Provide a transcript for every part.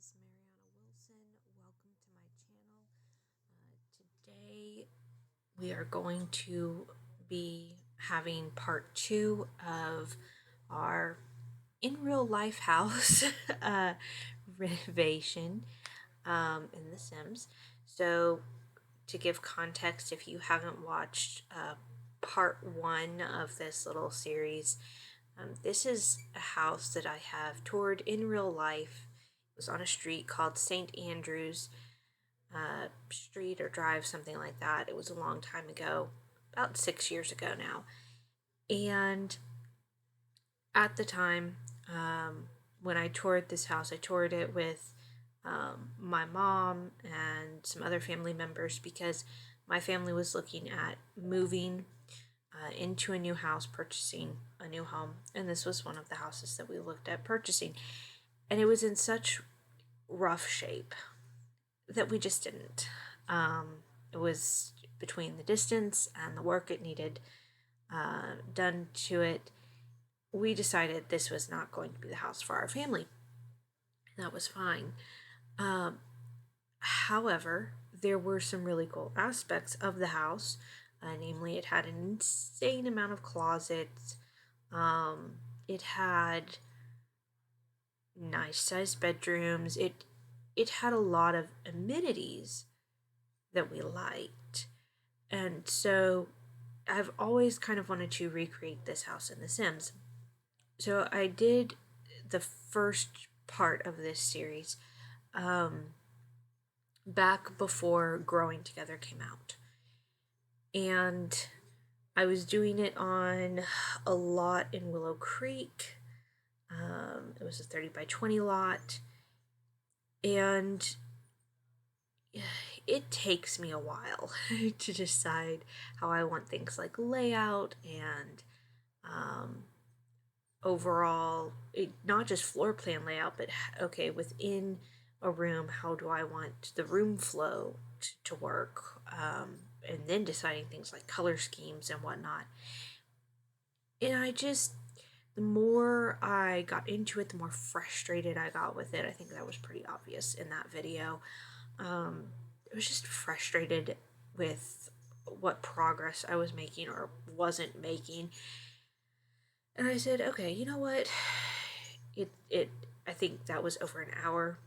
is Mariana Wilson. Welcome to my channel. Today we are going to be having part 2 of our in real life house renovation in The Sims. So, to give context, if you haven't watched part 1 of this little series, this is a house that I have toured in real life. It was on a street called St. Andrews Street or Drive, something like that. It was a long time ago, about 6 years ago now. And at the time, when I toured this house, I toured it with my mom and some other family members because my family was looking at moving into a new house, purchasing a new home, and this was one of the houses that we looked at purchasing. And it was in such rough shape that we just didn't. It was between the distance and the work it needed done to it. We decided this was not going to be the house for our family. That was fine. However, there were some really cool aspects of the house. Namely, it had an insane amount of closets. It had nice sized bedrooms. It had a lot of amenities that we liked. And so I've always kind of wanted to recreate this house in The Sims. So I did the first part of this series back before Growing Together came out. And I was doing it on a lot in Willow Creek. It was a 30 by 20 lot. And it takes me a while to decide how I want things like layout and overall, not just floor plan layout, but okay, within a room, how do I want the room flow to work? And then deciding things like color schemes and whatnot. And the more I got into it, the more frustrated I got with it. I think that was pretty obvious in that video. I was just frustrated with what progress I was making or wasn't making. And I said, okay, you know what? I think that was over an hour,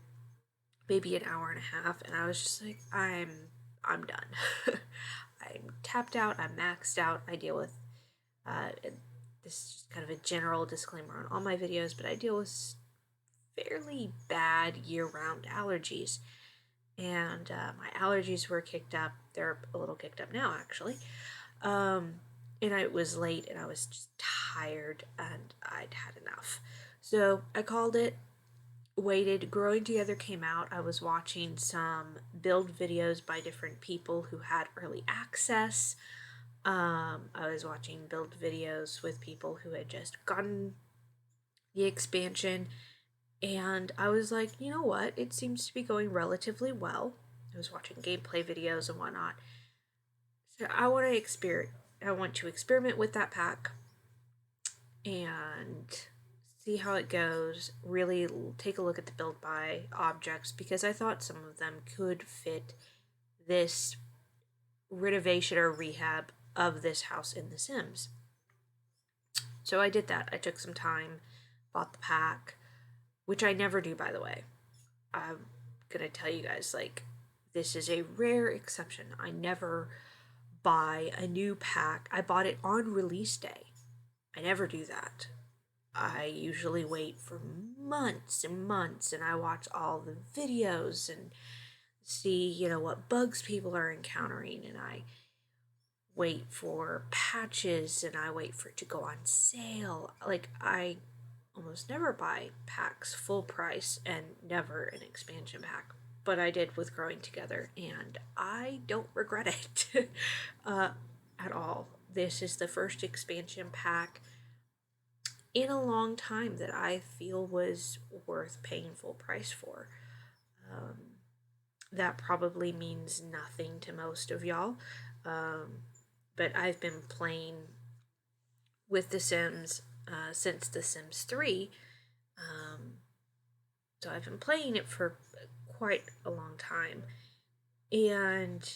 maybe an hour and a half, and I was just like, I'm done. I'm tapped out, I'm maxed out. I deal with this is just kind of a general disclaimer on all my videos, but I deal with fairly bad year-round allergies. And my allergies were kicked up. They're a little kicked up now, actually. And it was late, and I was just tired, and I'd had enough. So I called it, waited. Growing Together came out. I was watching some build videos by different people who had early access. I was watching build videos with people who had just gotten the expansion. And I was like, you know what? It seems to be going relatively well. I was watching gameplay videos and whatnot. So I want to experiment with that pack and see how it goes. Really take a look at the build by objects because I thought some of them could fit this renovation or rehab of this house in The Sims. So I did that. I took some time, bought the pack, which I never do, by the way. I'm gonna tell you guys, like, this is a rare exception. I never buy a new pack. I bought it on release day. I never do that. I usually wait for months and months and I watch all the videos and see, what bugs people are encountering, and I wait for patches and I wait for it to go on sale. Like, I almost never buy packs full price and never an expansion pack, but I did with Growing Together, and I don't regret it at all. This is the first expansion pack in a long time that I feel was worth paying full price for. That probably means nothing to most of y'all, but I've been playing with The Sims since The Sims 3. So I've been playing it for quite a long time. And,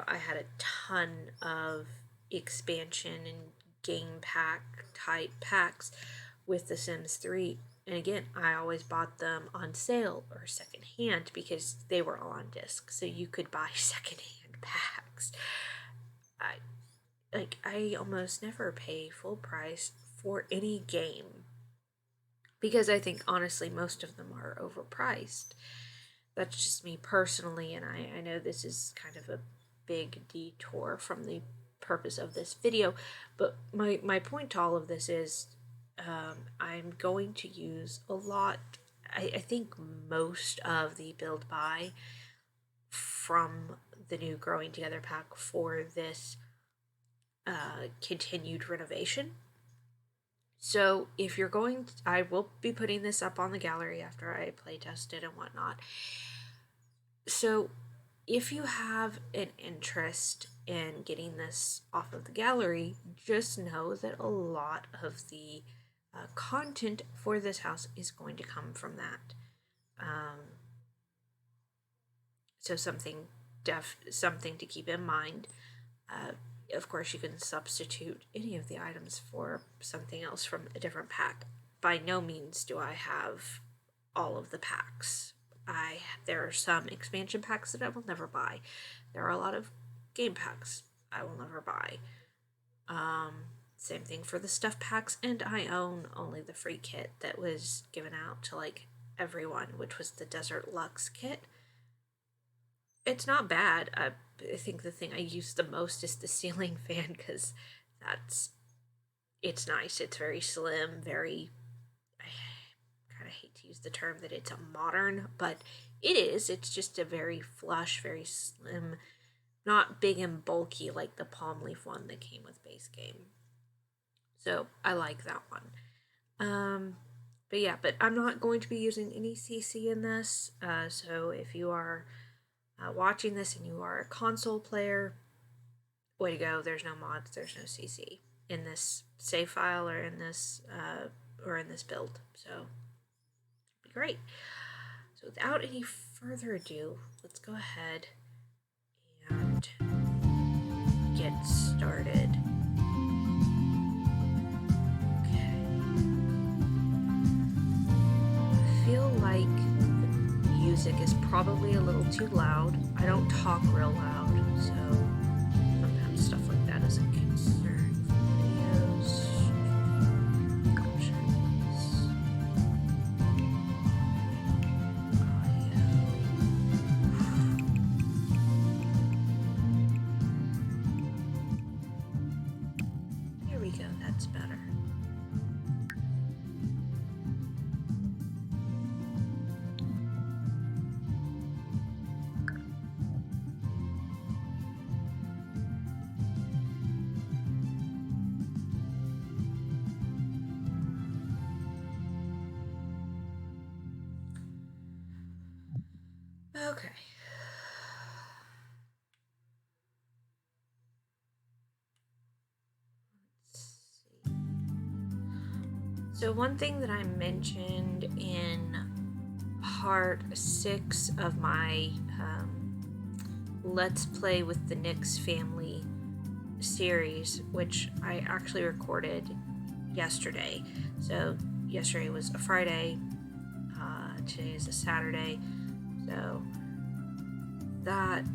I had a ton of expansion and game pack type packs with The Sims 3. And again, I always bought them on sale or secondhand because they were all on disc. So you could buy secondhand packs. I almost never pay full price for any game because I think honestly most of them are overpriced. That's just me personally, and I know this is kind of a big detour from the purpose of this video, but my point to all of this is I'm going to use a lot. I think most of the build buy from the new Growing Together pack for this continued renovation. So if you're going, I will be putting this up on the gallery after I play test it and whatnot. So if you have an interest in getting this off of the gallery, just know that a lot of the content for this house is going to come from that. So something to keep in mind. Of course, you can substitute any of the items for something else from a different pack. By no means do I have all of the packs. There are some expansion packs that I will never buy. There are a lot of game packs I will never buy. Same thing for the stuff packs, and I own only the free kit that was given out to like everyone, which was the Desert Lux kit. It's not bad. I think the thing I use the most is the ceiling fan because it's nice. It's very slim, very. I kind of hate to use the term that it's a modern, but it is. It's just a very flush, very slim, not big and bulky like the palm leaf one that came with base game. So I like that one. But I'm not going to be using any CC in this. So if you are watching this and you are a console player, way to go. There's no mods, there's no CC in this save file or in this build. So it'd be great. So without any further ado, let's go ahead and get started. Okay. I feel like the music is probably a little too loud. I don't talk real loud, so sometimes stuff like that is a concern for videos. Options. Audio. Here we go, that's better. Okay. Let's see. So one thing that I mentioned in part 6 of my Let's Play with the Nix Family series, which I actually recorded yesterday. So yesterday was a Friday, today is a Saturday, so that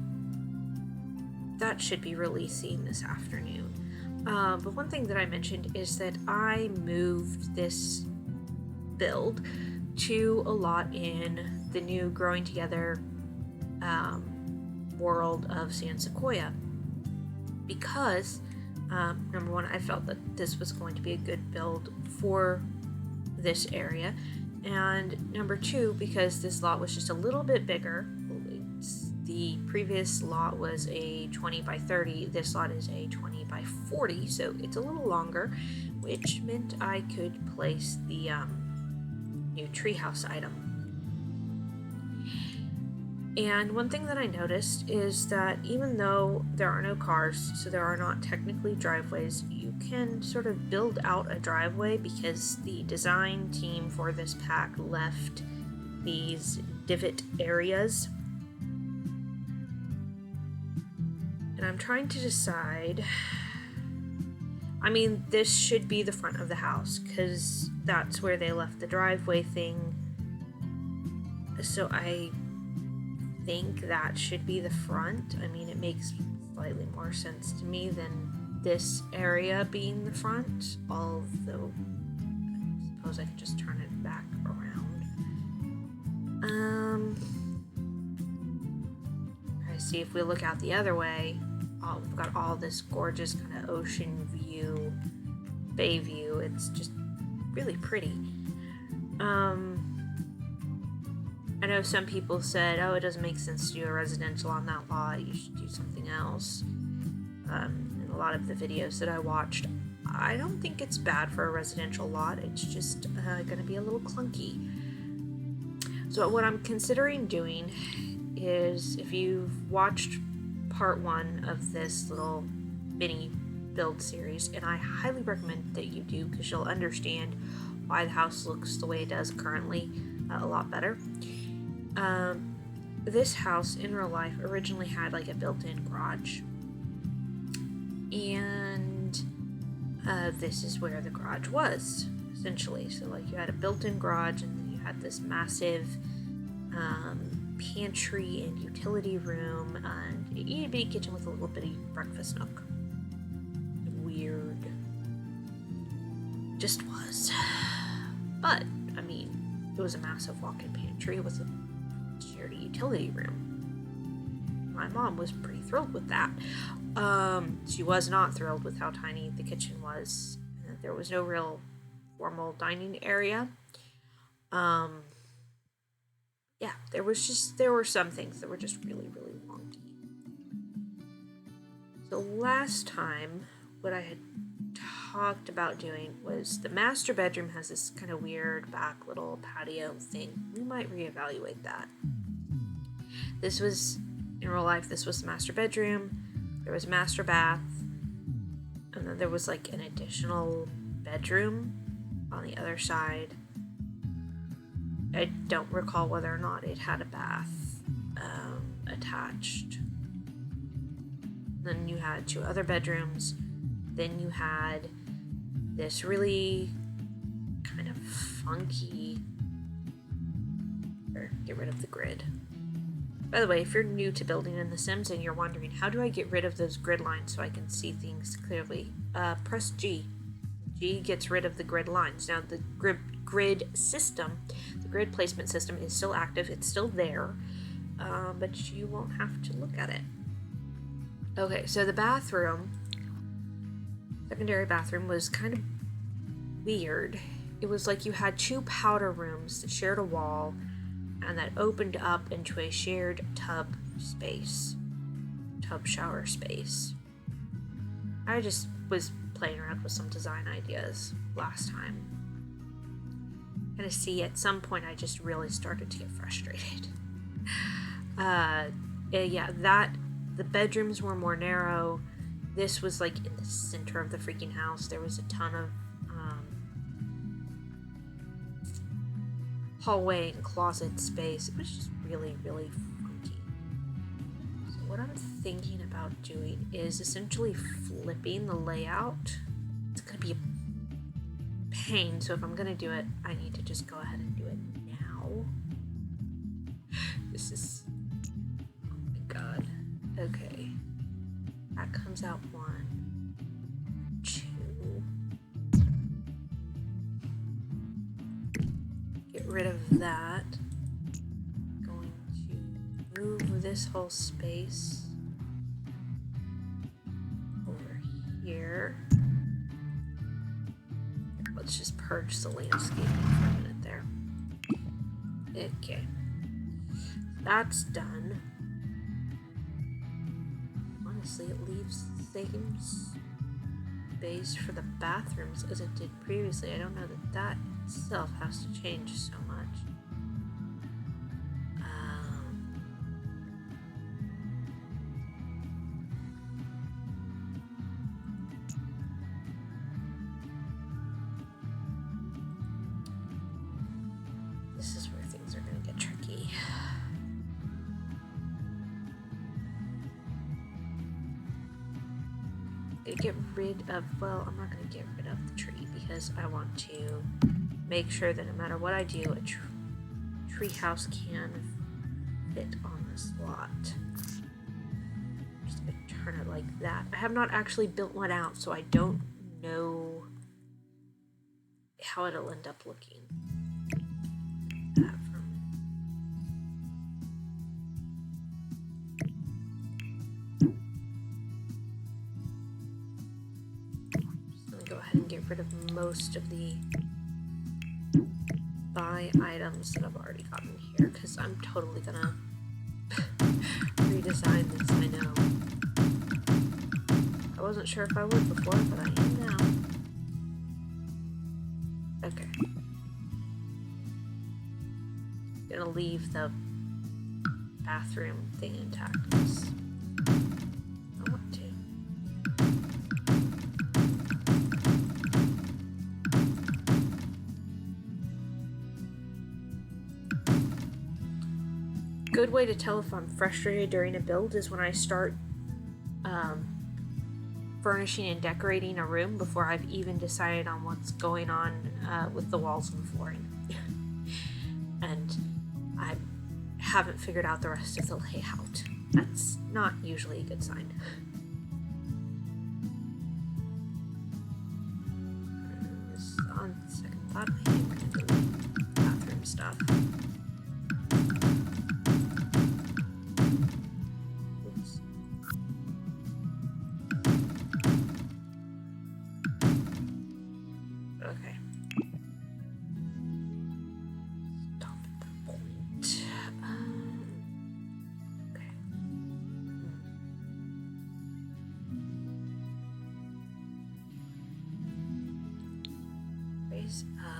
should be releasing this afternoon. But one thing that I mentioned is that I moved this build to a lot in the new Growing Together world of San Sequoia because number one, I felt that this was going to be a good build for this area, and number two, because this lot was just a little bit bigger. The previous lot was a 20 by 30, this lot is a 20 by 40, so it's a little longer, which meant I could place the new treehouse item. And one thing that I noticed is that even though there are no cars, so there are not technically driveways, you you can sort of build out a driveway because the design team for this pack left these divot areas. And I'm trying to decide. I mean, this should be the front of the house because that's where they left the driveway thing. So I think that should be the front. I mean, it makes slightly more sense to me than this area being the front, although I suppose I could just turn it back around. I see if we look out the other way, we've got all this gorgeous kind of ocean view, bay view. It's just really pretty. I know some people said, oh, it doesn't make sense to do a residential on that lot, you should do something else. In a lot of the videos that I watched, I don't think it's bad for a residential lot, it's just going to be a little clunky. So what I'm considering doing is, if you've watched part 1 of this little mini build series, and I highly recommend that you do because you'll understand why the house looks the way it does currently a lot better. This house in real life originally had like a built-in garage, and this is where the garage was essentially. So like you had a built-in garage, and then you had this massive pantry and utility room and a itty bitty kitchen with a little bitty breakfast nook. Weird. Just was. But I mean, it was a massive walk-in pantry with a shared utility room. My mom was pretty thrilled with that. She was not thrilled with how tiny the kitchen was, and that there was no real formal dining area. Yeah, there were some things that were just really, really wonky. So last time, what I had talked about doing was the master bedroom has this kind of weird back little patio thing. We might reevaluate that. This was, in real life, this was the master bedroom. There was a master bath, and then there was like an additional bedroom on the other side. I don't recall whether or not it had a bath attached. Then you had 2 other bedrooms. Then you had this really kind of funky... Get rid of the grid. By the way, if you're new to building in The Sims and you're wondering, how do I get rid of those grid lines so I can see things clearly? Press G. G gets rid of the grid lines. Now, the grid system, the grid placement system is still active. It's still there, but you won't have to look at it. Okay, so the bathroom, secondary bathroom, was kind of weird. It was like you had 2 powder rooms that shared a wall and that opened up into a shared tub shower space. I just was playing around with some design ideas last time. And to see, at some point I just really started to get frustrated. The bedrooms were more narrow. This was like in the center of the freaking house. There was a ton of hallway and closet space. It was just really, really funky. So what I'm thinking about doing is essentially flipping the layout. It's going to be a pain, so if I'm going to do it, I need to just go ahead and do it now. This is... oh my god. Okay. That comes out 1, 2. Get rid of that. Going to move this whole space over here. Let's just purge the landscaping for a minute there. Okay. That's done. Honestly, it leaves the same space for the bathrooms as it did previously. I don't know that itself has to change so much. to get rid of, well, I'm not going to get rid of the tree because I want to make sure that no matter what I do, a tree house can fit on this lot. Just going to turn it like that. I have not actually built one out, so I don't know how it'll end up looking. Go ahead and get rid of most of the buy items that I've already gotten here because I'm totally gonna redesign this. I know. I wasn't sure if I would before, but I am now. Okay. Gonna leave the bathroom thing intact. I want to. Good way to tell if I'm frustrated during a build is when I start furnishing and decorating a room before I've even decided on what's going on with the walls and the flooring. And I haven't figured out the rest of the layout. That's not usually a good sign. On second thought, I am going to delete bathroom stuff.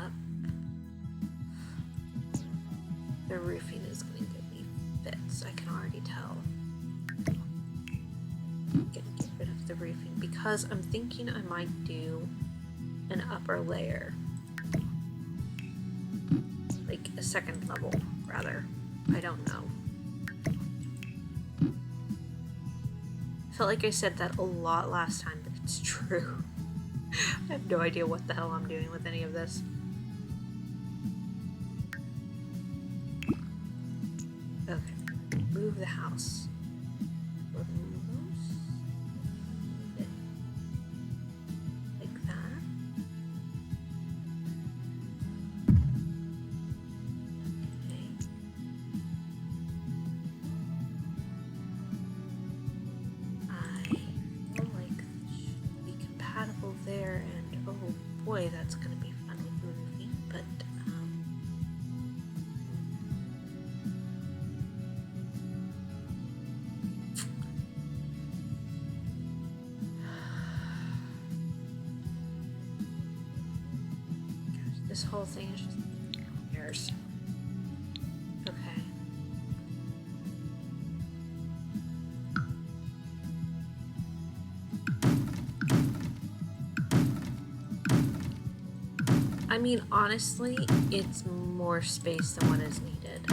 Up. The roofing is going to give me fits, I can already tell. I'm going to get rid of the roofing because I'm thinking I might do an upper layer. Like a second level, rather. I don't know. I felt like I said that a lot last time, but it's true. I have no idea what the hell I'm doing with any of this. Okay, move the house. Like that. Okay. I feel like this should be compatible there, and oh boy, that's gonna be fun with moving, but this whole thing is just yours. Okay. I mean, honestly, it's more space than what is needed.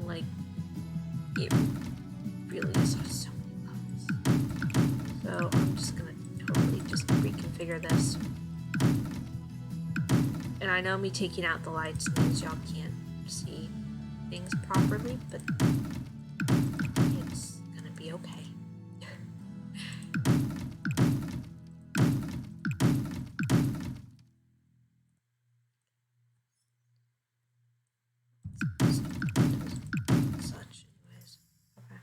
Like, it really is so many levels. So I'm just gonna totally just reconfigure this. And I know me taking out the lights means y'all can't see things properly, but it's gonna be okay. Such, anyways. Okay.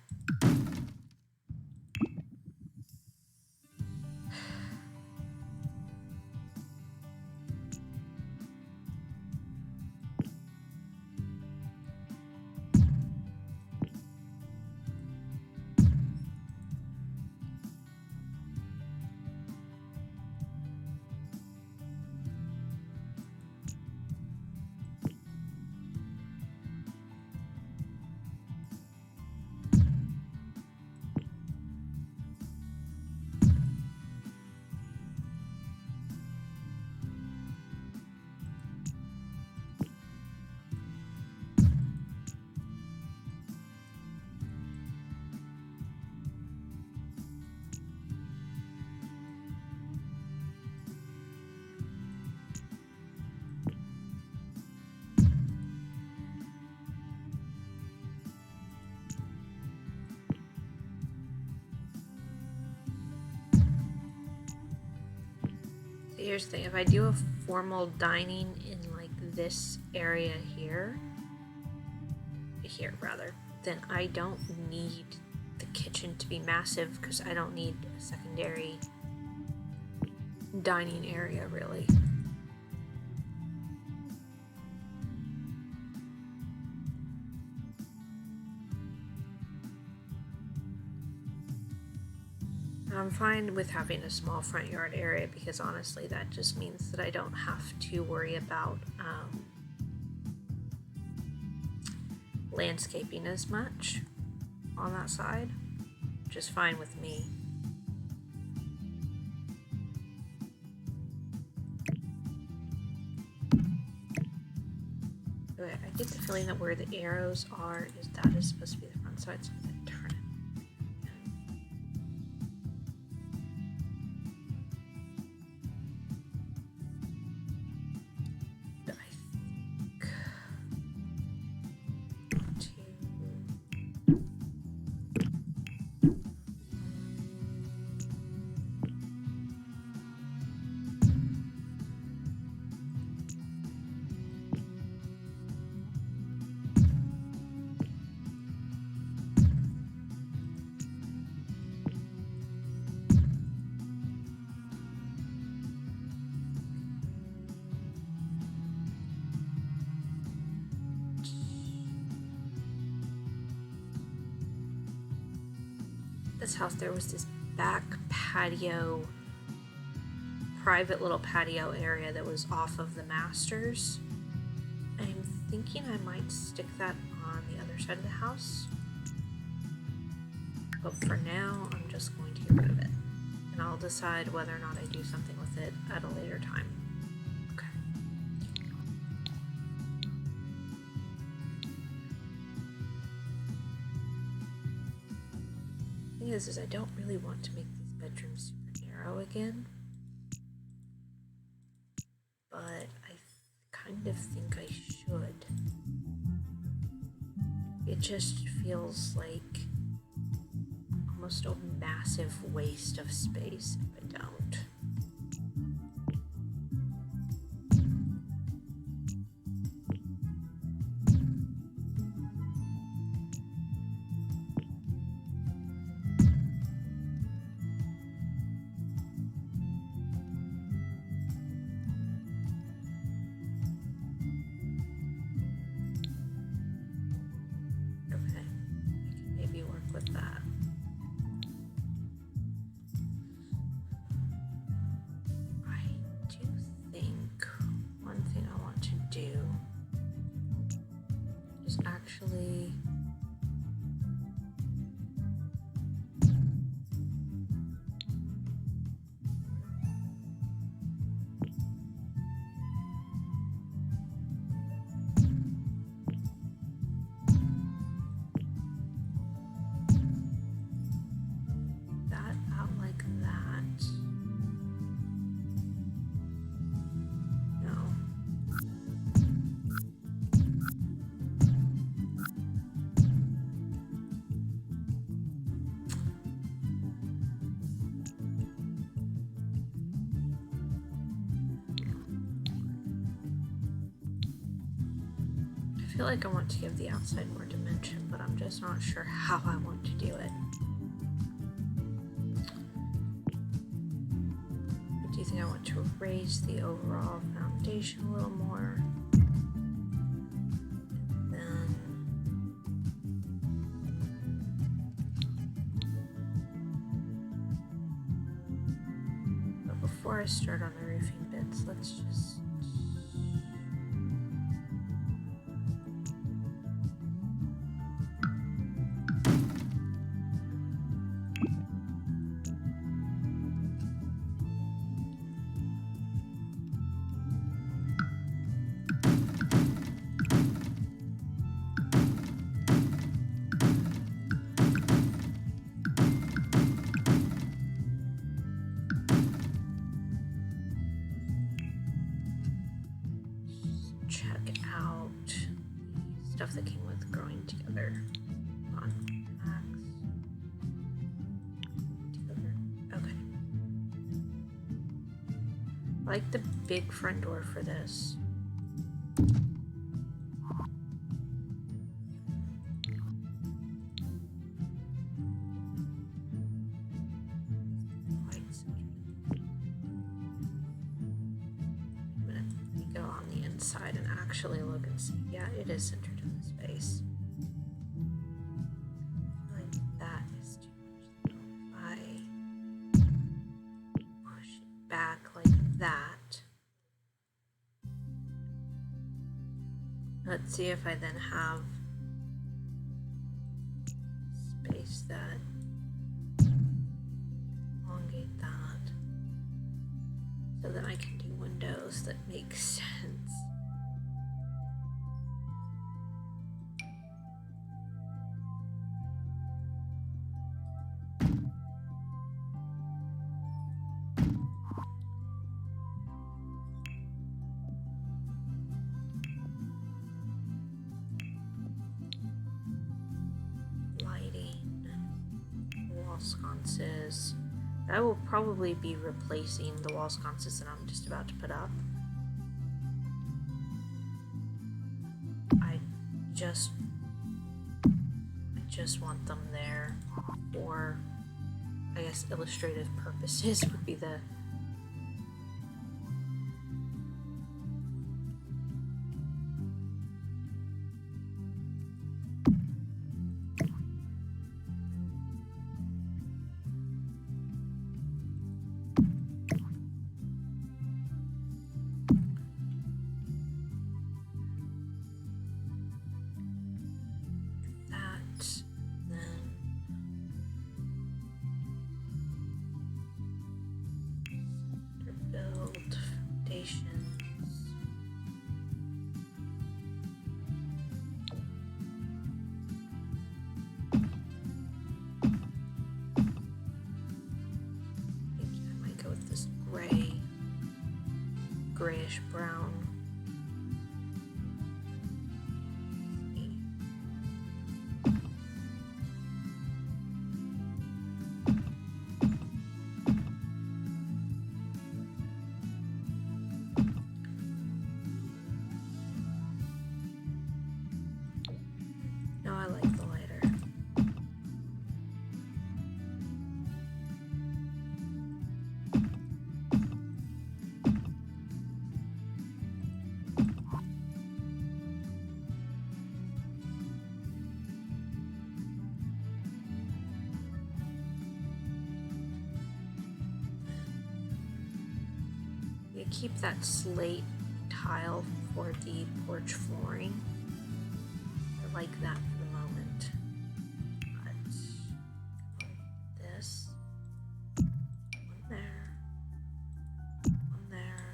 Here's the thing, if I do a formal dining in like this area here rather, then I don't need the kitchen to be massive because I don't need a secondary dining area really. I'm fine with having a small front yard area because honestly that just means that I don't have to worry about landscaping as much on that side, which is fine with me. Okay, I get the feeling that where the arrows are is supposed to be the front side, so I'm gonna turn it. This house, there was this back patio, private little patio area that was off of the master's. I'm thinking I might stick that on the other side of the house, but for now I'm just going to get rid of it, and I'll decide whether or not I do something with it at a later time. Okay. The thing is I don't really want to make these bedrooms super narrow again, but I kind of think I should. It just feels like almost a massive waste of space if I don't. Actually, that out like that. No. I feel like I want to give the outside more dimension, but I'm just not sure how I want to do it. Do you think I want to raise the overall foundation a little more? And then but before I start on the roofing bits, let's just check out the stuff that came with growing together. On Max. Together. Okay. like the big front door for this. Go on the inside and actually look and see. Yeah, it is centered in the space. Like that is too much. If I push it back like that. Let's see if I then have space that elongate that. So that I can do windows that make sense. Lighting, wall sconces. I will probably be replacing the wall sconces that I'm just about to put up. I just want them there for, I guess, illustrative purposes would be the grayish brown. No, I like the lighter. Keep that slate tile for the porch flooring. I like that for the moment. But this one there, one there.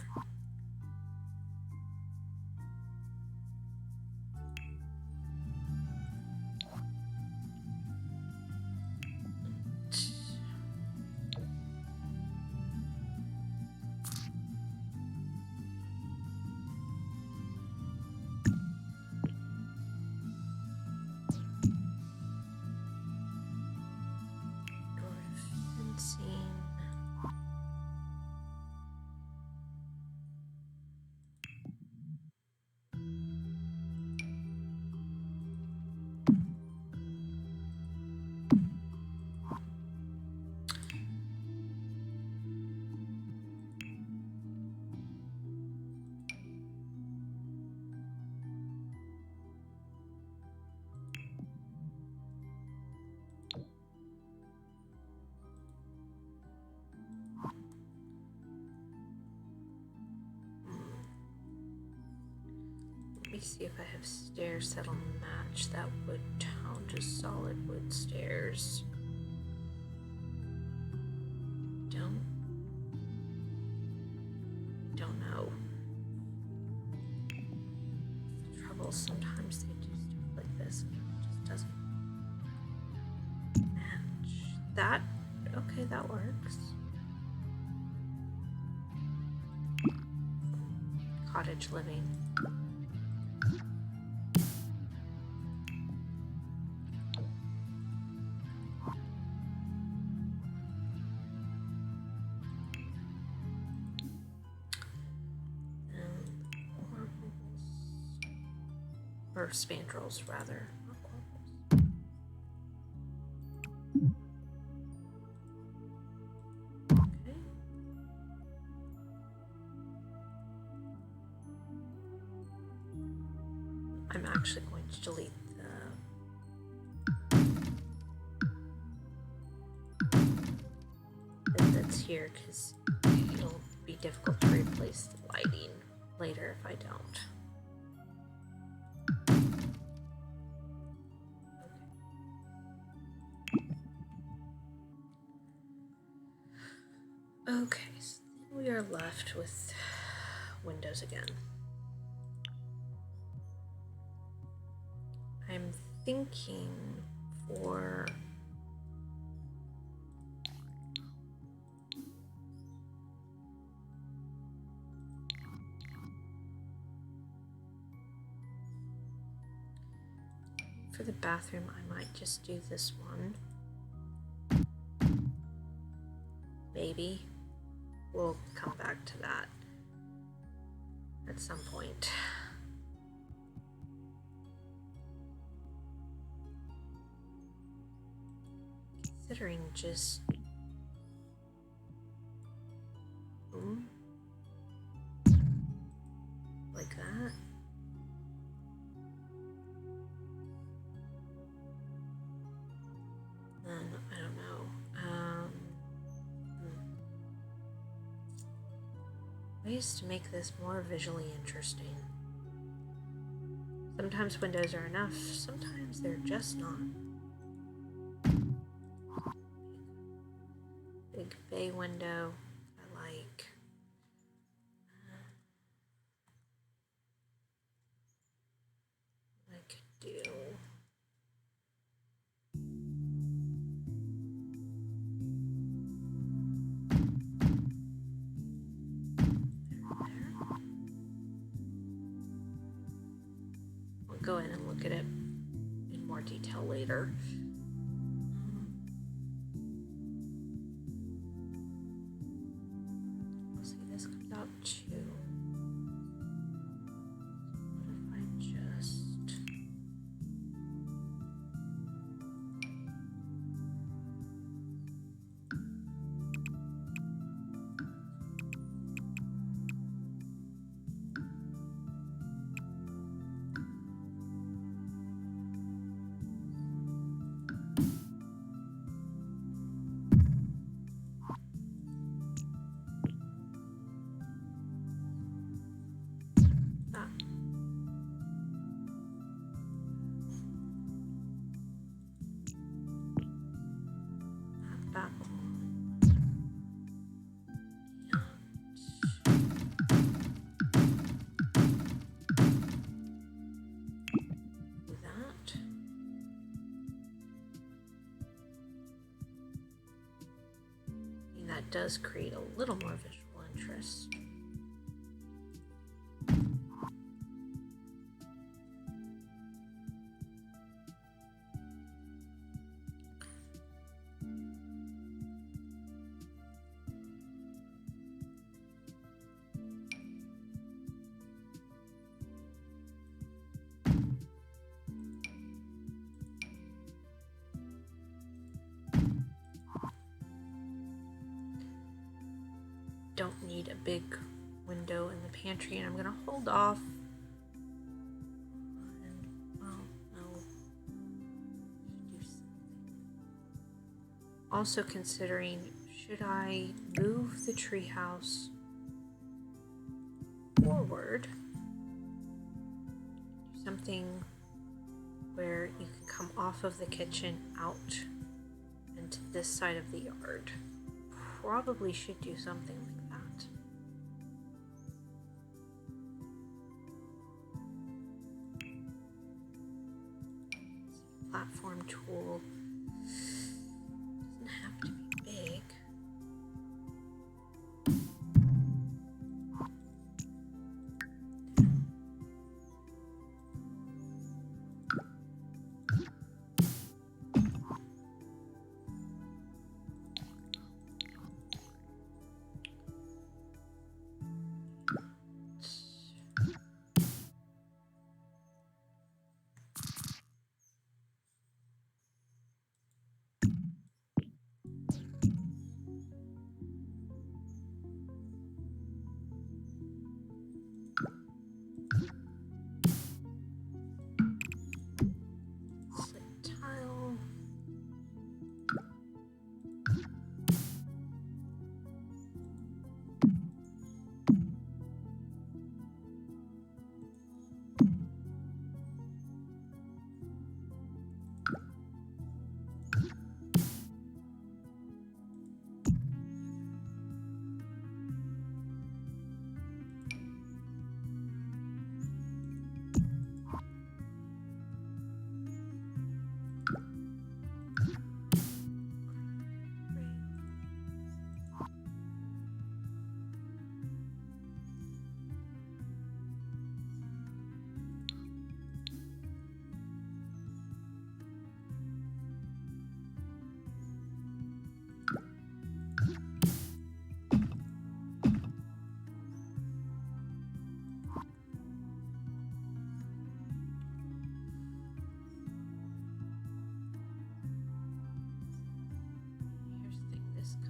Let me see if I have stairs that'll match that wood tone, just solid wood stairs. Don't know. Trouble, sometimes they do stuff like this and it just doesn't match. That, okay, that works. Cottage living. or spandrels rather. Okay. I'm actually going to delete that's here because it'll be difficult to replace the lighting later if I don't. Okay, so then we are left with windows again. I'm thinking for the bathroom, I might just do this one. Maybe. We'll come back to that at some point. Considering just like that. Then I don't know. Ways to make this more visually interesting. Sometimes windows are enough, sometimes they're just not. Big bay window, I like. I could do. We'll go in and look at it in more detail later. See, this comes out too. What if I just that does create a little more visual interest. Don't need a big window in the pantry, and I'm gonna hold off. Also considering, should I move the treehouse forward? Do something where you can come off of the kitchen out into this side of the yard. Probably should do something like that. Platform tool doesn't have to be big.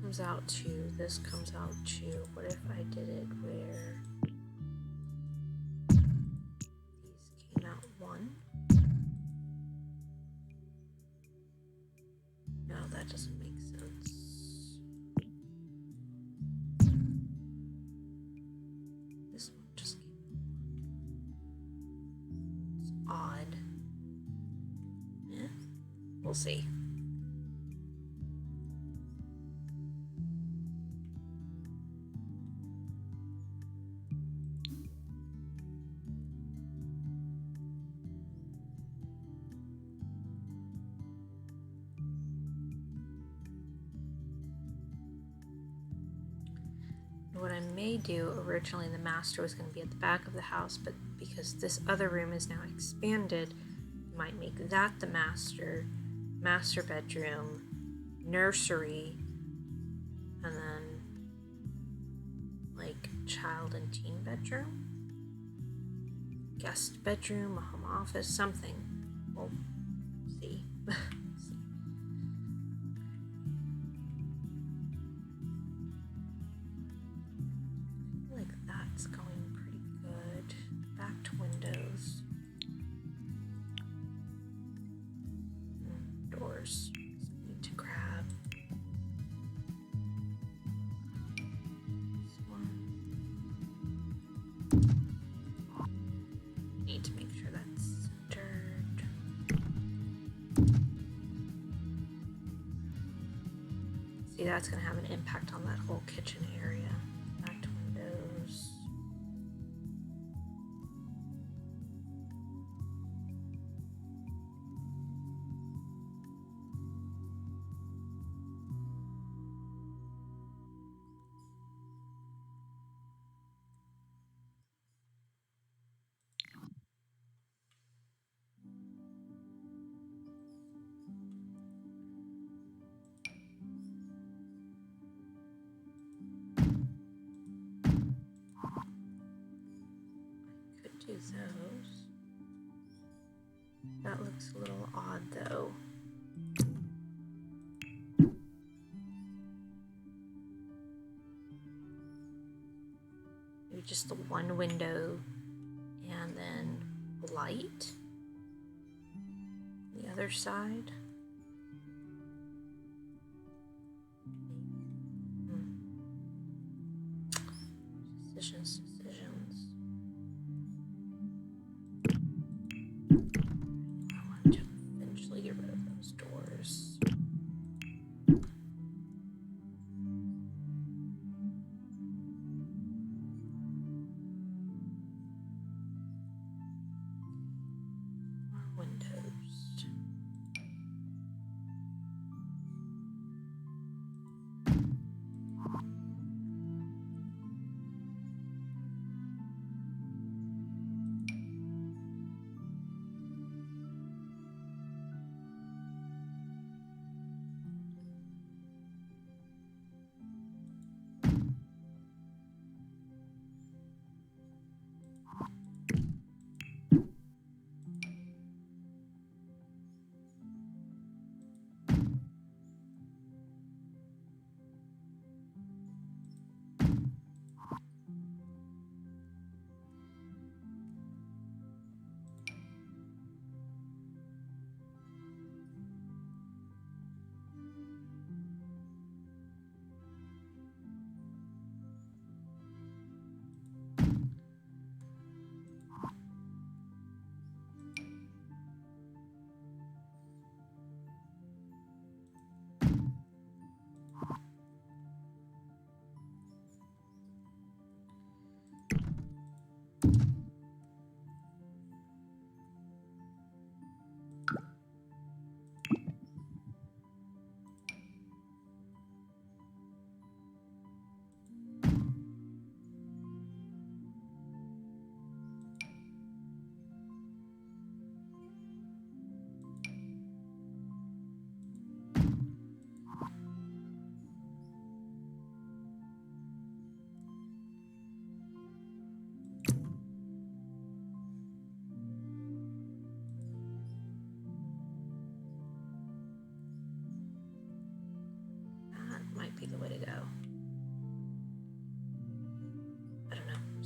comes out 2, this comes out 2. What if I did it where these came out 1? No, that doesn't make sense. This one just came out. It's odd. Yeah, we'll see. What I may do, originally the master was going to be at the back of the house, but because this other room is now expanded, I might make that the master bedroom, nursery, and then like child and teen bedroom, guest bedroom, a home office, something. We'll see. It's going pretty good. Back to windows. Doors. Need to grab this one. Need to make sure that's centered. See, that's going to have an impact on that whole kitchen area. Back to windows. Do those. That looks a little odd though. Maybe just the one window and then light the other side. Decisions. I want to eventually get rid of those doors. More windows.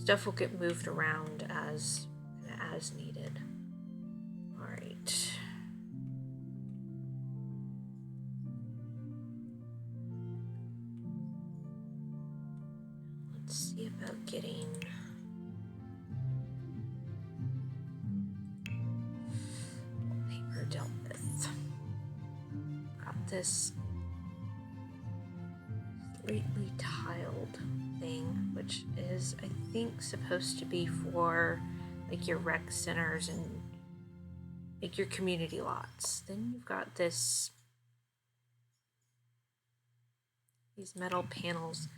Stuff will get moved around as needed. All right. Let's see about getting paper dealt with. Got this slightly tiled thing, which is, I think, supposed to be for like your rec centers and like your community lots. Then you've got these metal panels.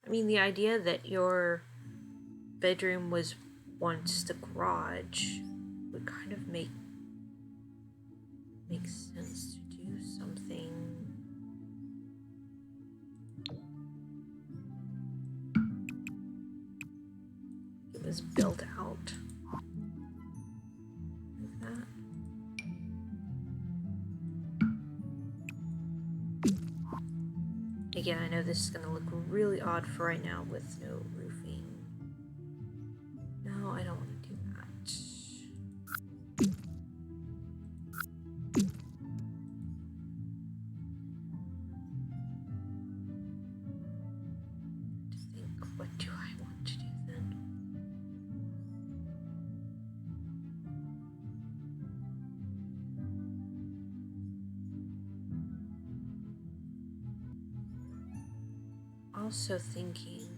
I mean, the idea that your bedroom was once the garage would kind of make sense to do something. It was built out like that. Again, I know this is going to look really odd for right now with no roofing. No, I don't want to do that. I think, what do I want to do then? Also thinking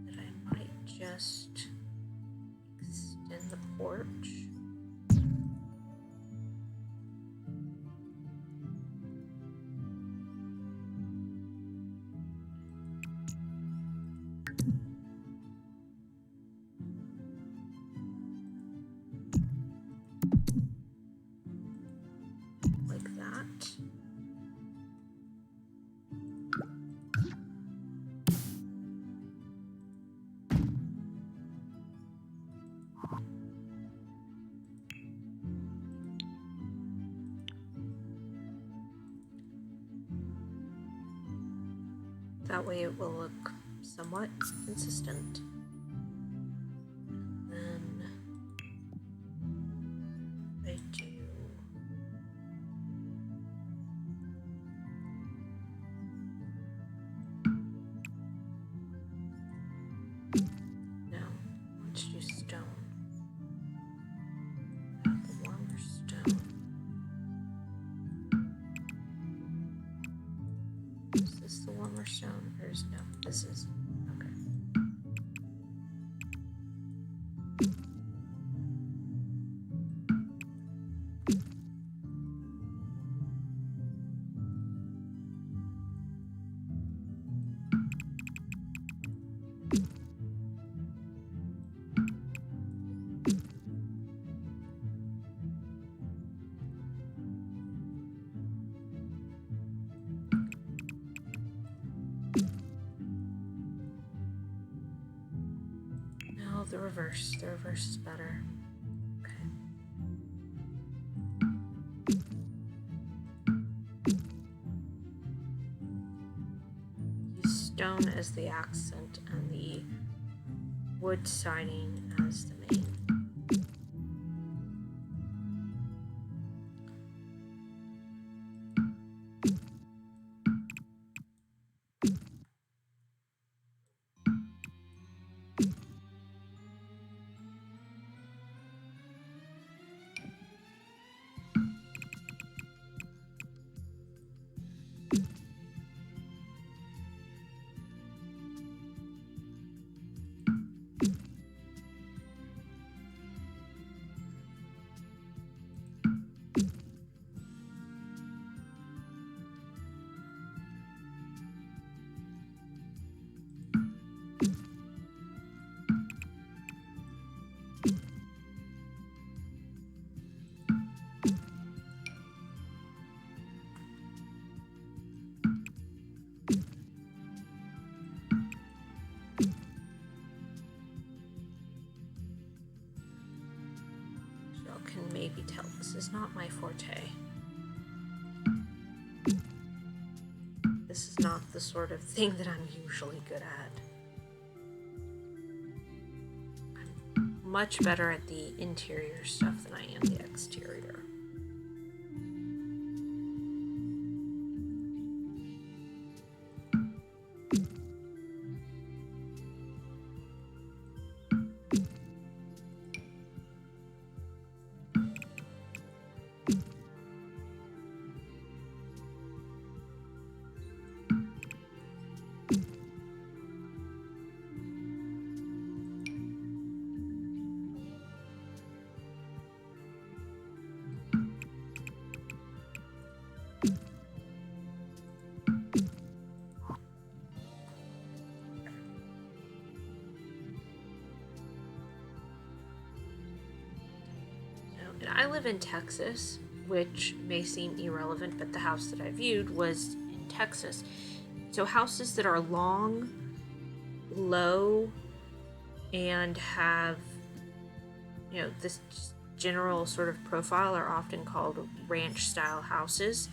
that I might just extend the porch. Like that. That way it will look somewhat consistent. Then I do no, let's do stone. The warmer stone. Is this the warmer stone? Or is no? This is okay. No, the reverse. The reverse is better. Okay. Use stone as the accent and the wood siding as the main. Can maybe tell this is not my forte. This is not the sort of thing that I'm usually good at. much better at the interior stuff than I am the exterior. I live in Texas, which may seem irrelevant, but the house that I viewed was in Texas. So houses that are long, low, and have, this general sort of profile are often called ranch style houses.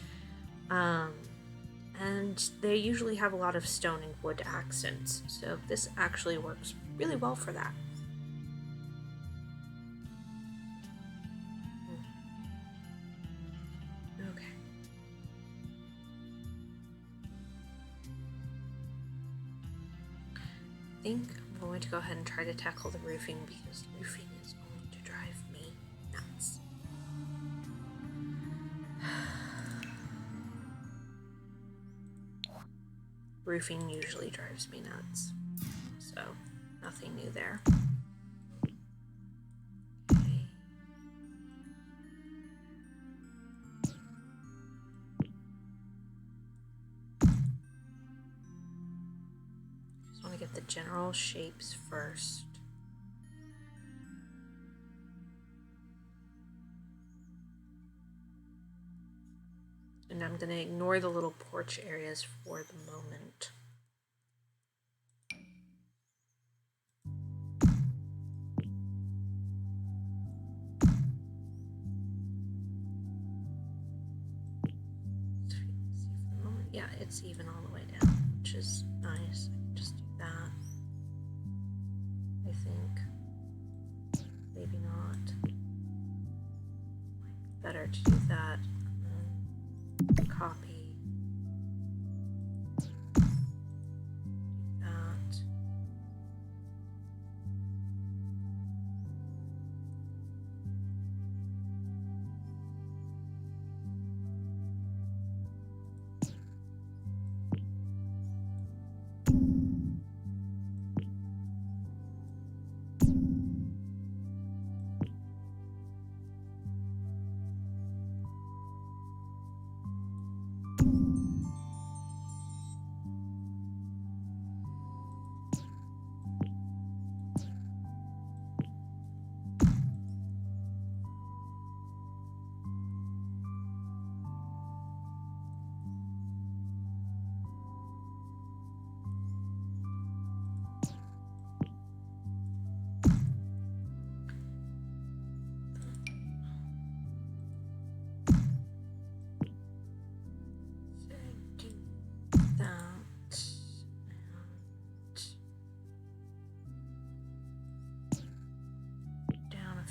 And they usually have a lot of stone and wood accents. So this actually works really well for that. I think I'm going to go ahead and try to tackle the roofing because roofing is going to drive me nuts. Roofing usually drives me nuts, so nothing new there. Okay. Just want to get the general shapes first. And I'm going to ignore the little porch areas for the moment. Yeah, it's even all the way down, which is nice. I can just do that. I think. Maybe not. Might be better to do that. And then copy. Do that.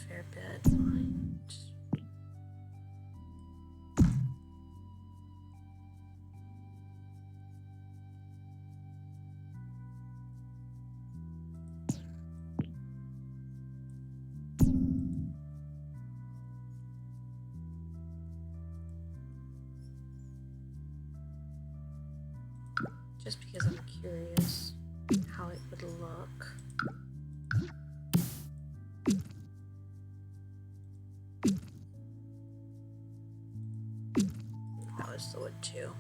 Fair bit. Just because I'm curious how it would look. That was the wood too.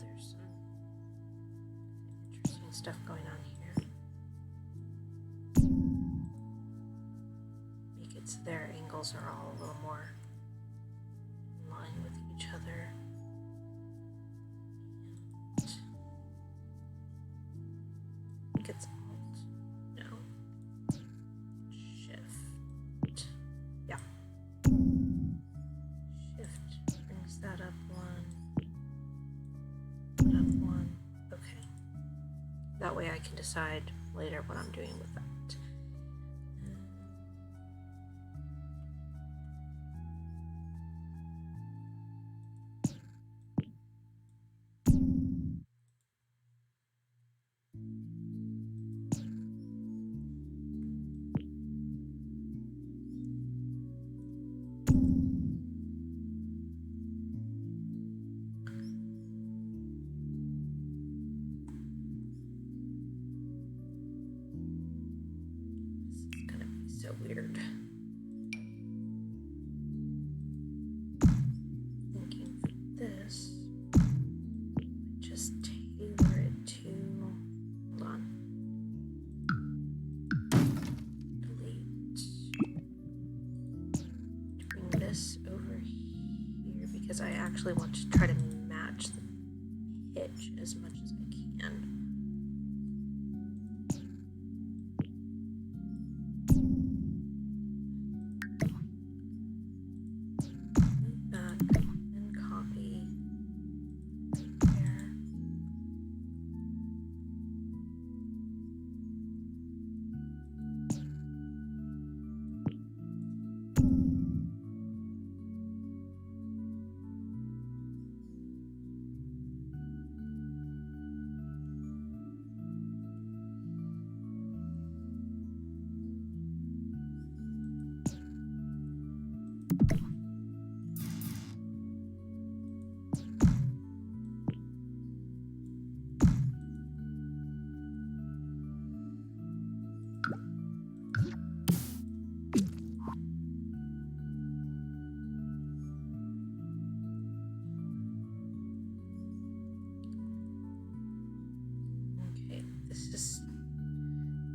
There's some interesting stuff going on here. Make it so their angles are all a little more in line with each way I can decide later what I'm doing with that. So weird. Thinking for this, just tailor it to, hold on, delete, bring this over here because I actually want to try to match the pitch as much as I can.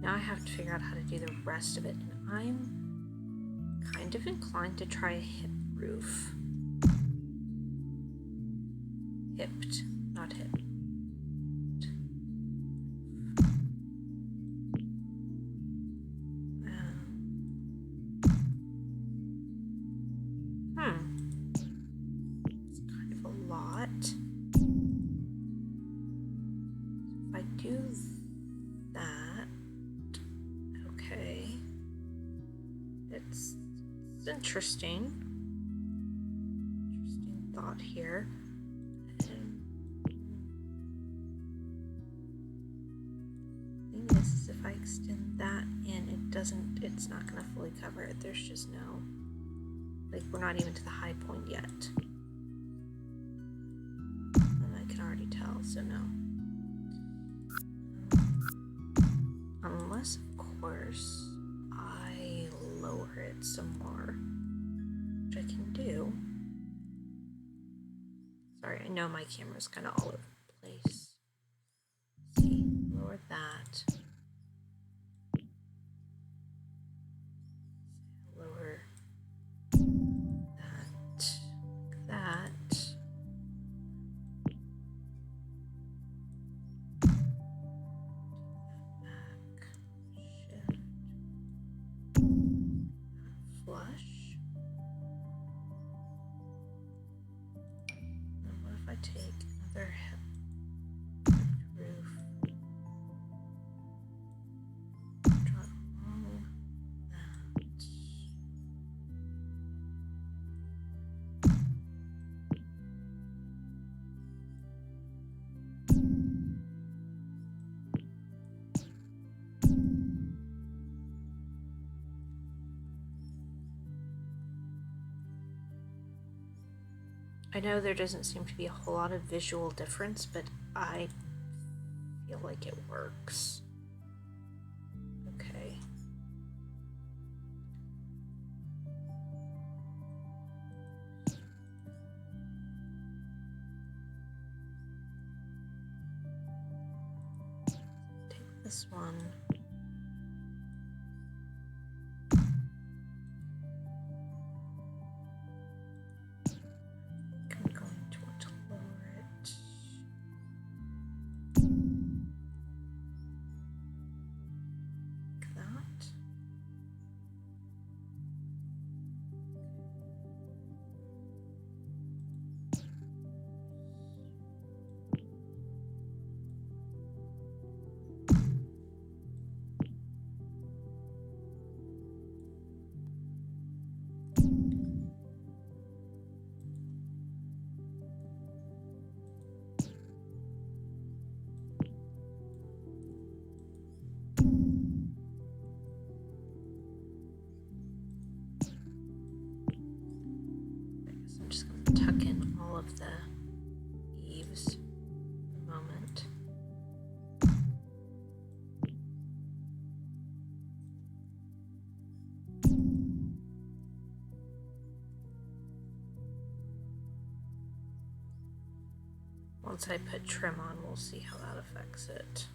Now I have to figure out how to do the rest of it, and I'm kind of inclined to try a hip roof. Hipped, not hip. It's kind of a lot. If I do that, okay. It's interesting. Interesting thought here. Thing is if I extend that in, it's not gonna fully cover it. There's just no, like, we're not even to the high point yet. And I can already tell, so no. Unless, of course, I lower it some more, which I can do. Sorry, I know my camera's kind of all over the place. Let's see, lower that. Lower that, like that. Back, shift, flush. And what if I take another hip roof, draw it along that. I know there doesn't seem to be a whole lot of visual difference, but I feel like it works. Okay. Take this one. tuck in all of the eaves for a moment. Once I put trim on, we'll see how that affects it.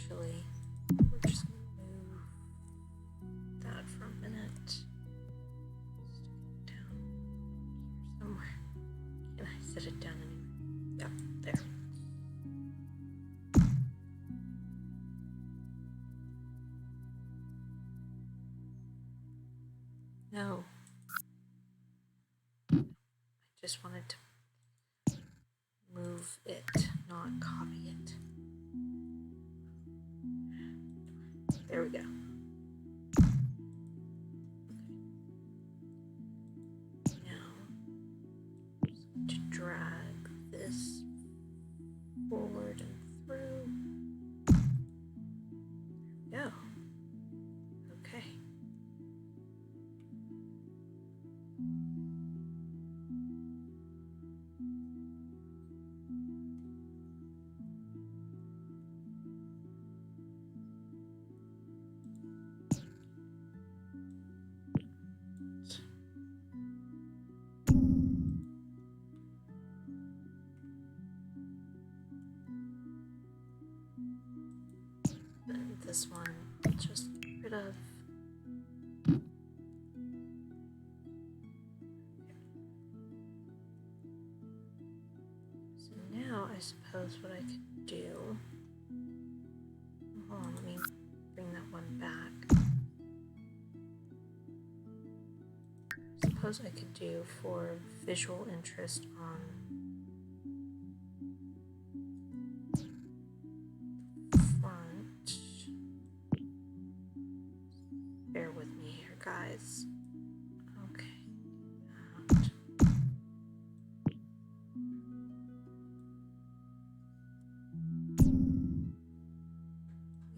We're just gonna move that for a minute. Stick it down here somewhere. Can I set it down anywhere? Yep, there. No. I just wanted to move it, not copy it. There we go. Now, I'm just going to drag this forward and through. There we go. Okay. And this one, just get rid of. So now I suppose what I could do. Hold on, let me bring that one back. I suppose I could do for visual interest on front. Bear with me here, guys. Okay. That.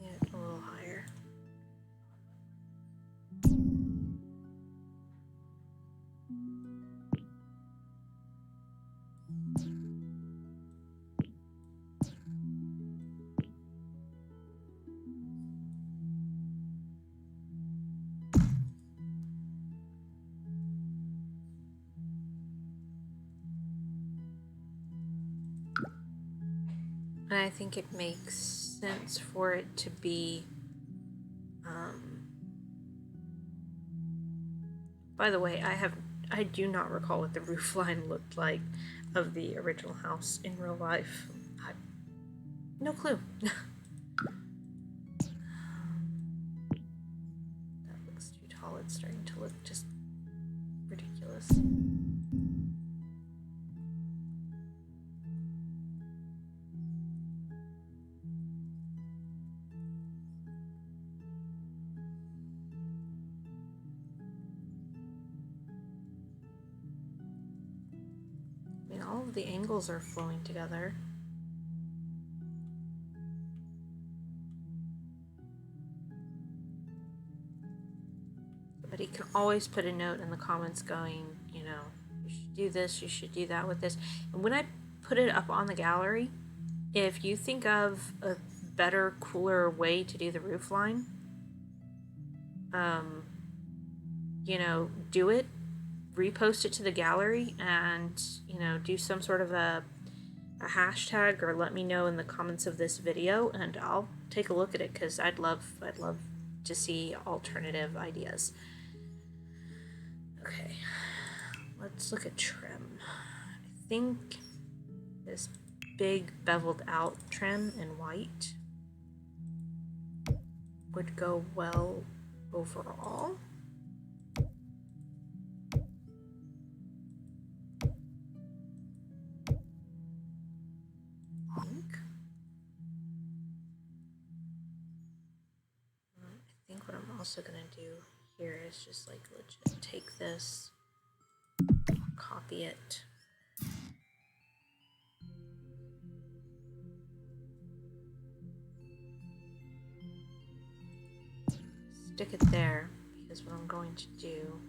Yeah, a little higher. And I think it makes sense for it to be, by the way, I do not recall what the roof line looked like of the original house in real life. No clue. That looks too tall. It's starting to look just ridiculous. I mean, all of the angles are flowing together. But he can always put a note in the comments going, you know, you should do this, you should do that with this. And when I put it up on the gallery, if you think of a better, cooler way to do the roof line, you know, do it, repost it to the gallery, and, you know, do some sort of a hashtag, or let me know in the comments of this video, and I'll take a look at it, because I'd love to see alternative ideas. Okay, let's look at trim. I think this big beveled out trim in white would go well overall. also gonna do here is just like legit take this, copy it, stick it there, because what I'm going to do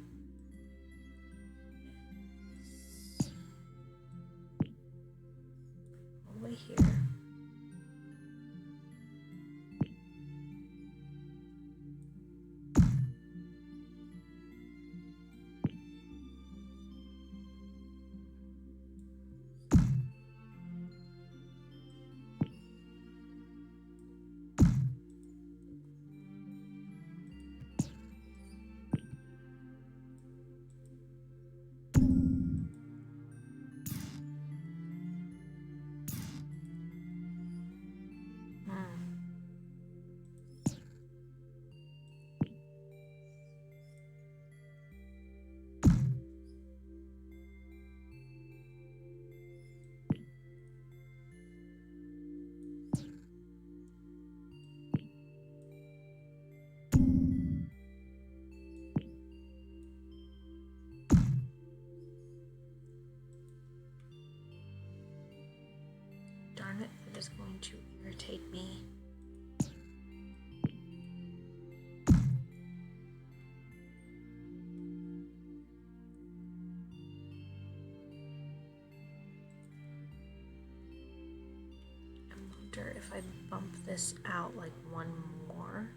is all the way here. Darn it, it is going to irritate me. I wonder if I bump this out like one more.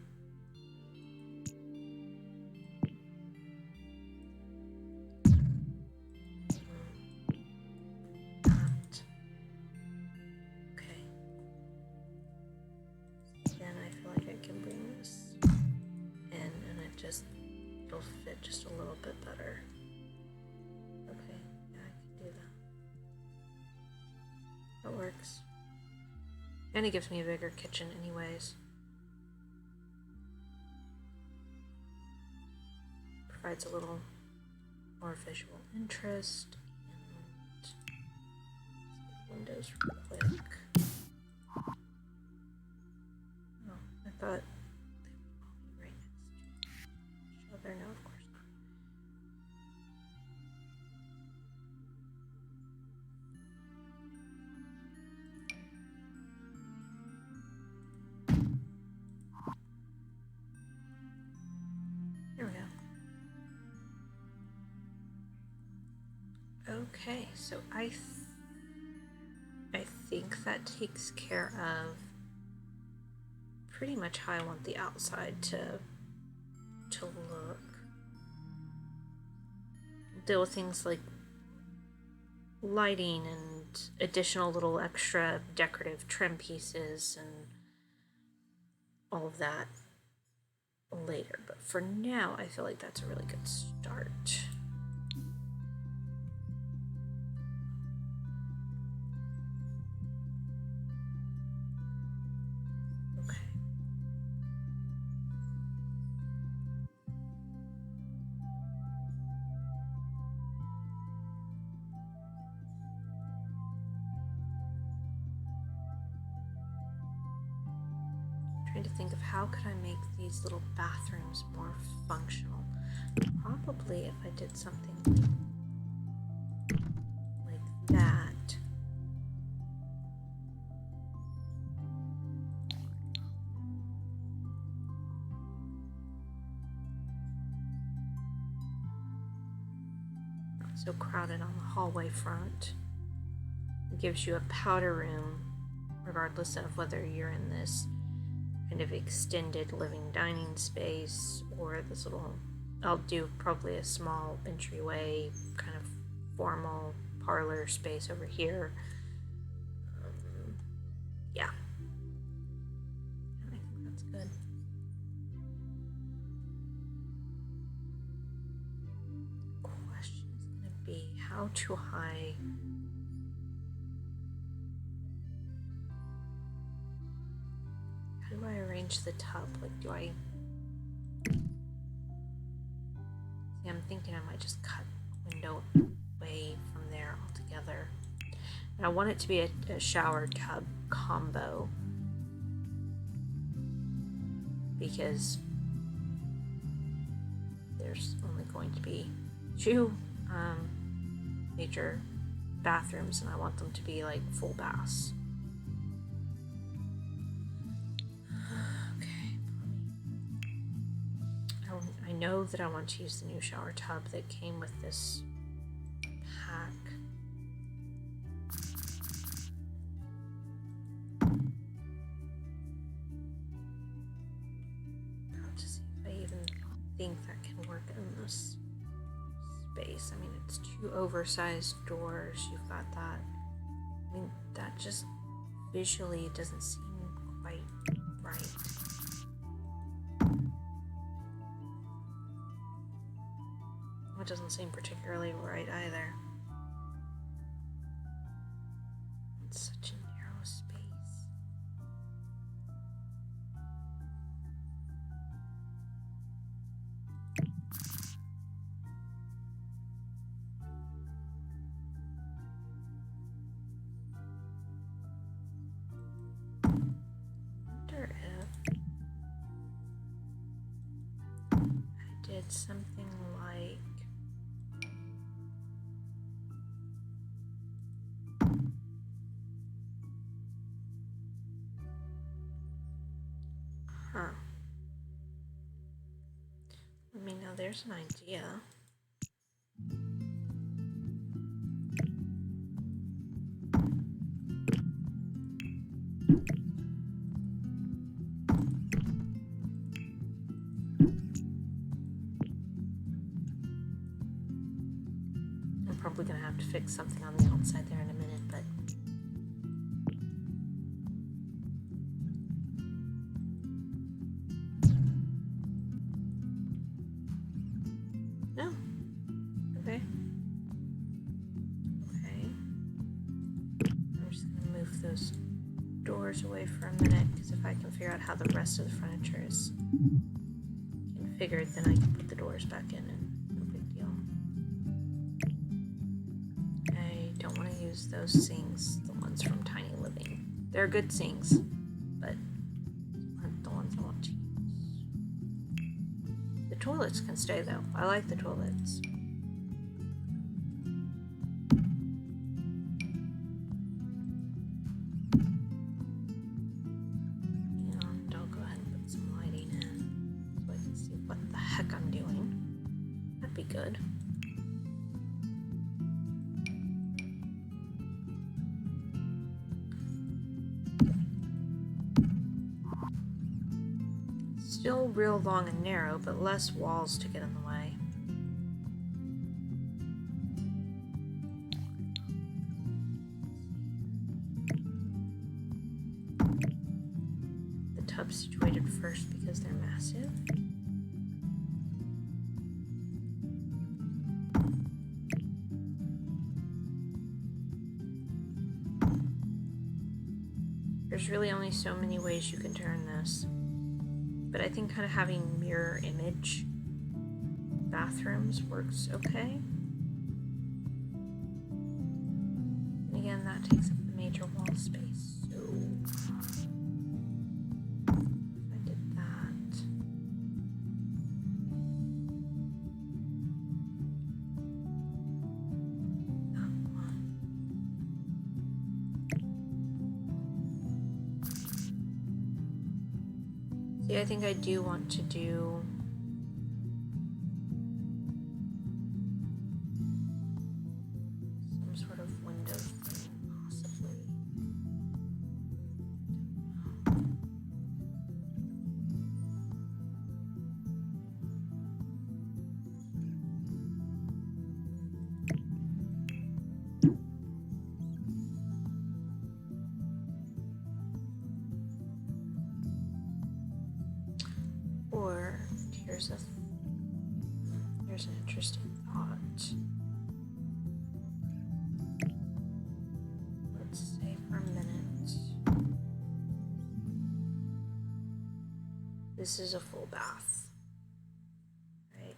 It'll fit just a little bit better. Okay, yeah, I can do that. That works. And it gives me a bigger kitchen anyways. Provides a little more visual interest. And windows real quick. Oh, I thought there, no, of course not. There we go. Okay, so I think that takes care of pretty much how I want the outside to look. Deal with things like lighting and additional little extra decorative trim pieces and all of that later. But for now, I feel like that's a really good start. Trying to think of how could I make these little bathrooms more functional. Probably if I did something like that. Not so crowded on the hallway front. It gives you a powder room regardless of whether you're in this kind of extended living dining space or this little, I'll do probably a small entryway kind of formal parlor space over here. Yeah, I think that's good. Question is going to be how to high. How do I arrange the tub? Like, do I... See, I'm thinking I might just cut the window away from there altogether. And I want it to be a shower tub combo. Because there's only going to be 2 major bathrooms, and I want them to be like full baths. Okay. I know that I want to use the new shower tub that came with this pack. To see if I even think that can work in this space. I mean, it's 2 oversized doors. You've got that. I mean, that just visually doesn't seem quite right. It doesn't seem particularly right either. It's such a narrow space. I wonder if I did something like I mean, now there's an idea. I'm probably gonna have to fix something on the outside there in a minute, but no. Okay. I'm just gonna move those doors away for a minute, because if I can figure out how the rest of the furniture is configured, then I can put the doors back in and no big deal. I don't want to use those sinks, the ones from Tiny Living. They're good sinks, but aren't the ones I want to use. The toilets can stay though. I like the toilets. And I'll go ahead and put some lighting in so I can see what the heck I'm doing. That'd be good. Still real long and narrow, but less walls to get in the way. The tub's situated first because they're massive. There's really only so many ways you can turn this. But I think kind of having mirror image bathrooms works okay. And again, that takes up the major wall space. So if I did that. That one. See, I think I do want to do some sort of window thing, possibly. Or here's an interesting thought. Let's say for a minute, this is a full bath, right?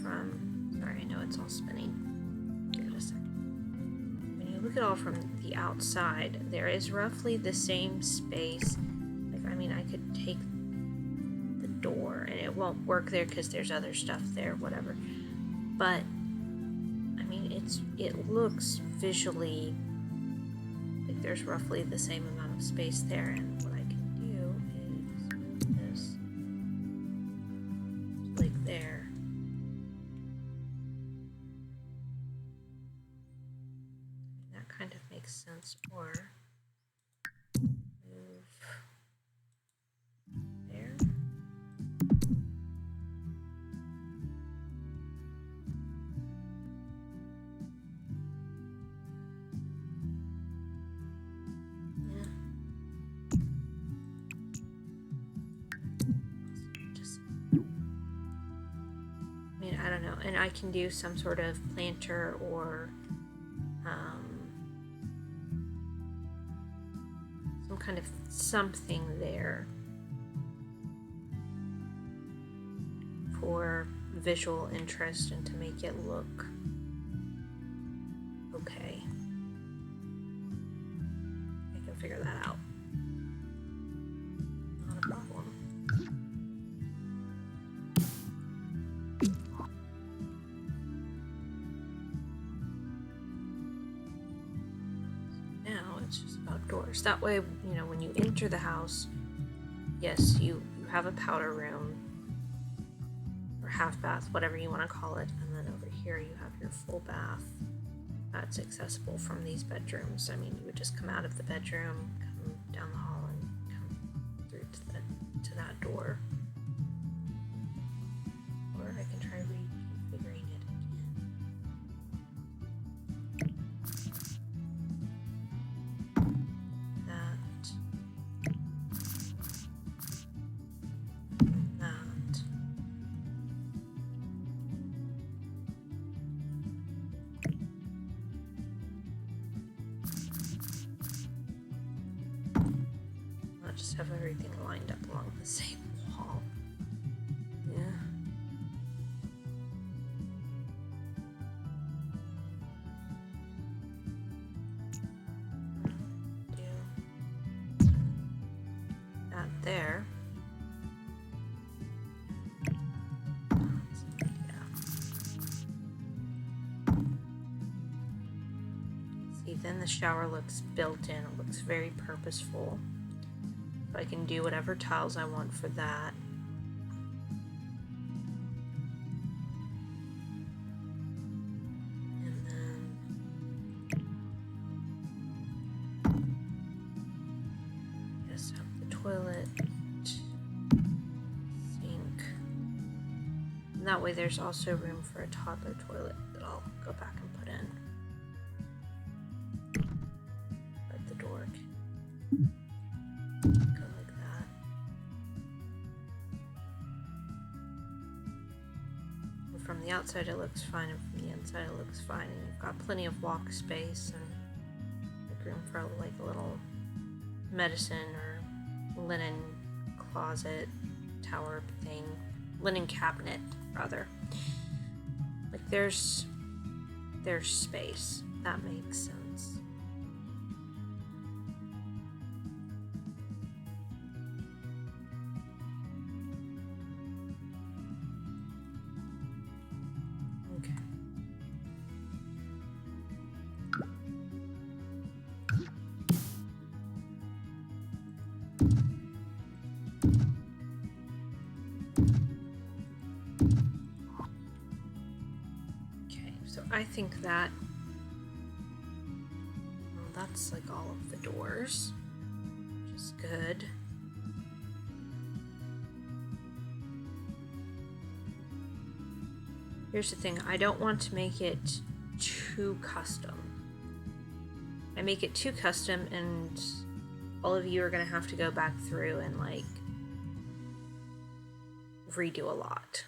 from, sorry, I know it's all spinning. Give it a second. When you look at it all from the outside, there is roughly the same space. Like, I mean, I could take the door and it won't work there because there's other stuff there, whatever. But, I mean, it looks visually like there's roughly the same amount of space there, and what I can do is move this like there. That kind of makes sense. Or move there. I don't know, and I can do some sort of planter or some kind of something there for visual interest and to make it look okay. I can figure that out. Not a problem. It's just about doors. That way, you know, when you enter the house, yes, you have a powder room or half bath, whatever you want to call it, and then over here you have your full bath that's accessible from these bedrooms. I mean, you would just come out of the bedroom, come down the hall, and come through to that door. Or I can try reconfiguring it again. Just have everything lined up along the same wall. Yeah. Do that there. See, then the shower looks built in. It looks very purposeful. I can do whatever tiles I want for that. And then just have the toilet, sink. And that way there's also room for a toddler toilet that I'll go back and put in. But the door can go like that. And from the outside it looks fine, and from the inside it looks fine, and you've got plenty of walk space and like room for like a little medicine or linen closet tower thing, linen cabinet rather. Like there's space. That makes sense. Okay. So I think that, well, that's like all of the doors, which is good. Here's the thing, I don't want to make it too custom. I make it too custom and all of you are gonna have to go back through and like redo a lot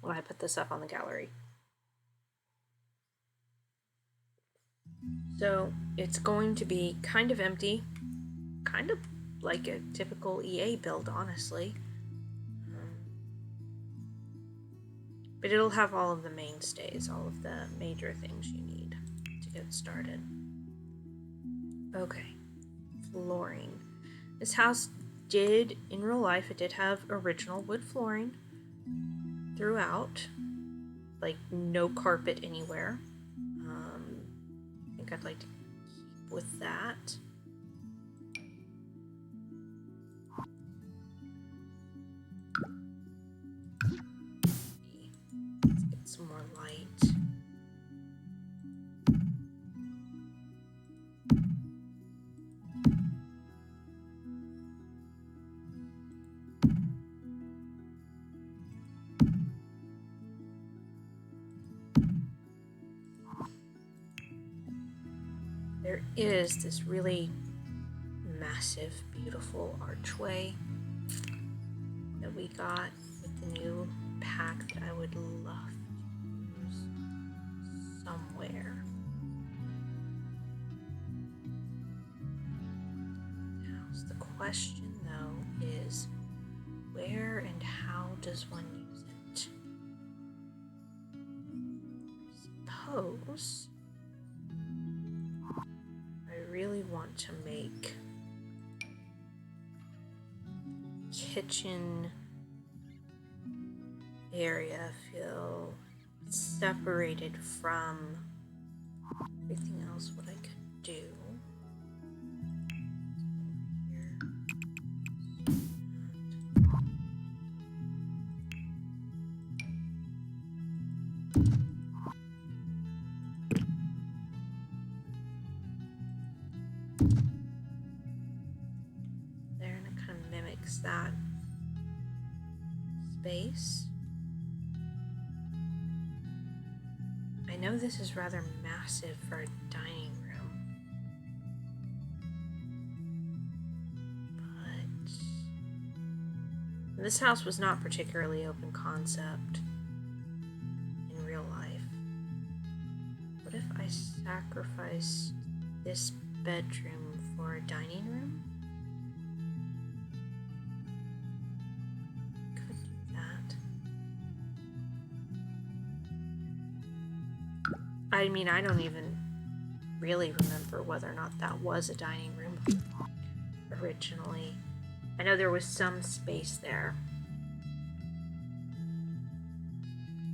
when I put this up on the gallery. So it's going to be kind of empty, kind of like a typical EA build, honestly. But it'll have all of the mainstays, all of the major things you need to get started. Okay, flooring. This house did, in real life, it did have original wood flooring throughout. Like, no carpet anywhere. I think I'd like to keep with that. Let's get some more light. There is this really massive, beautiful archway that we got with the new pack that I would love to use somewhere. Now, the question though is, where and how does one use it? I suppose I really want to make kitchen area feel separated from everything else. What I could do there, and it kind of mimics that space. I know this is rather massive for a dining room, but this house was not particularly open concept in real life. What if I sacrificed this bedroom for a dining room? Could do that. I mean, I don't even really remember whether or not that was a dining room originally. I know there was some space there.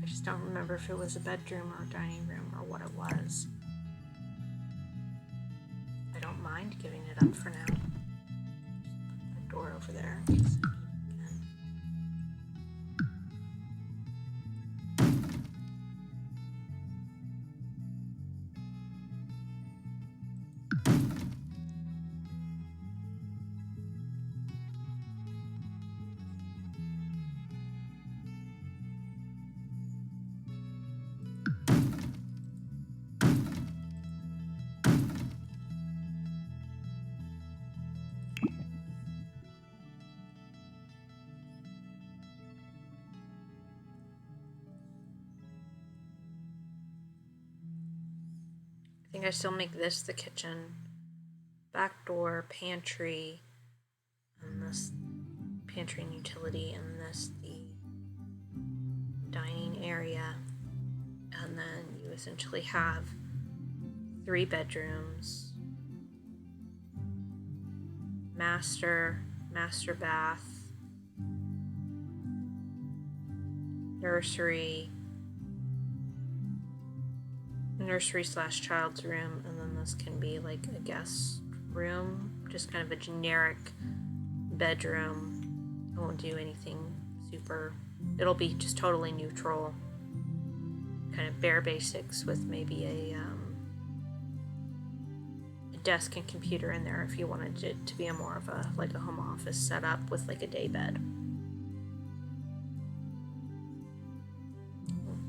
I just don't remember if it was a bedroom or a dining room or what it was. I don't mind giving it up for now. Just put that door over there. I think I still make this the kitchen, back door, pantry, and this pantry and utility, and this the dining area. And then you essentially have 3 bedrooms, master bath, nursery / child's room, and then this can be like a guest room, just kind of a generic bedroom. I won't do anything super, it'll be just totally neutral, kind of bare basics with maybe a desk and computer in there if you wanted it to be a more of a like a home office setup with like a day bed.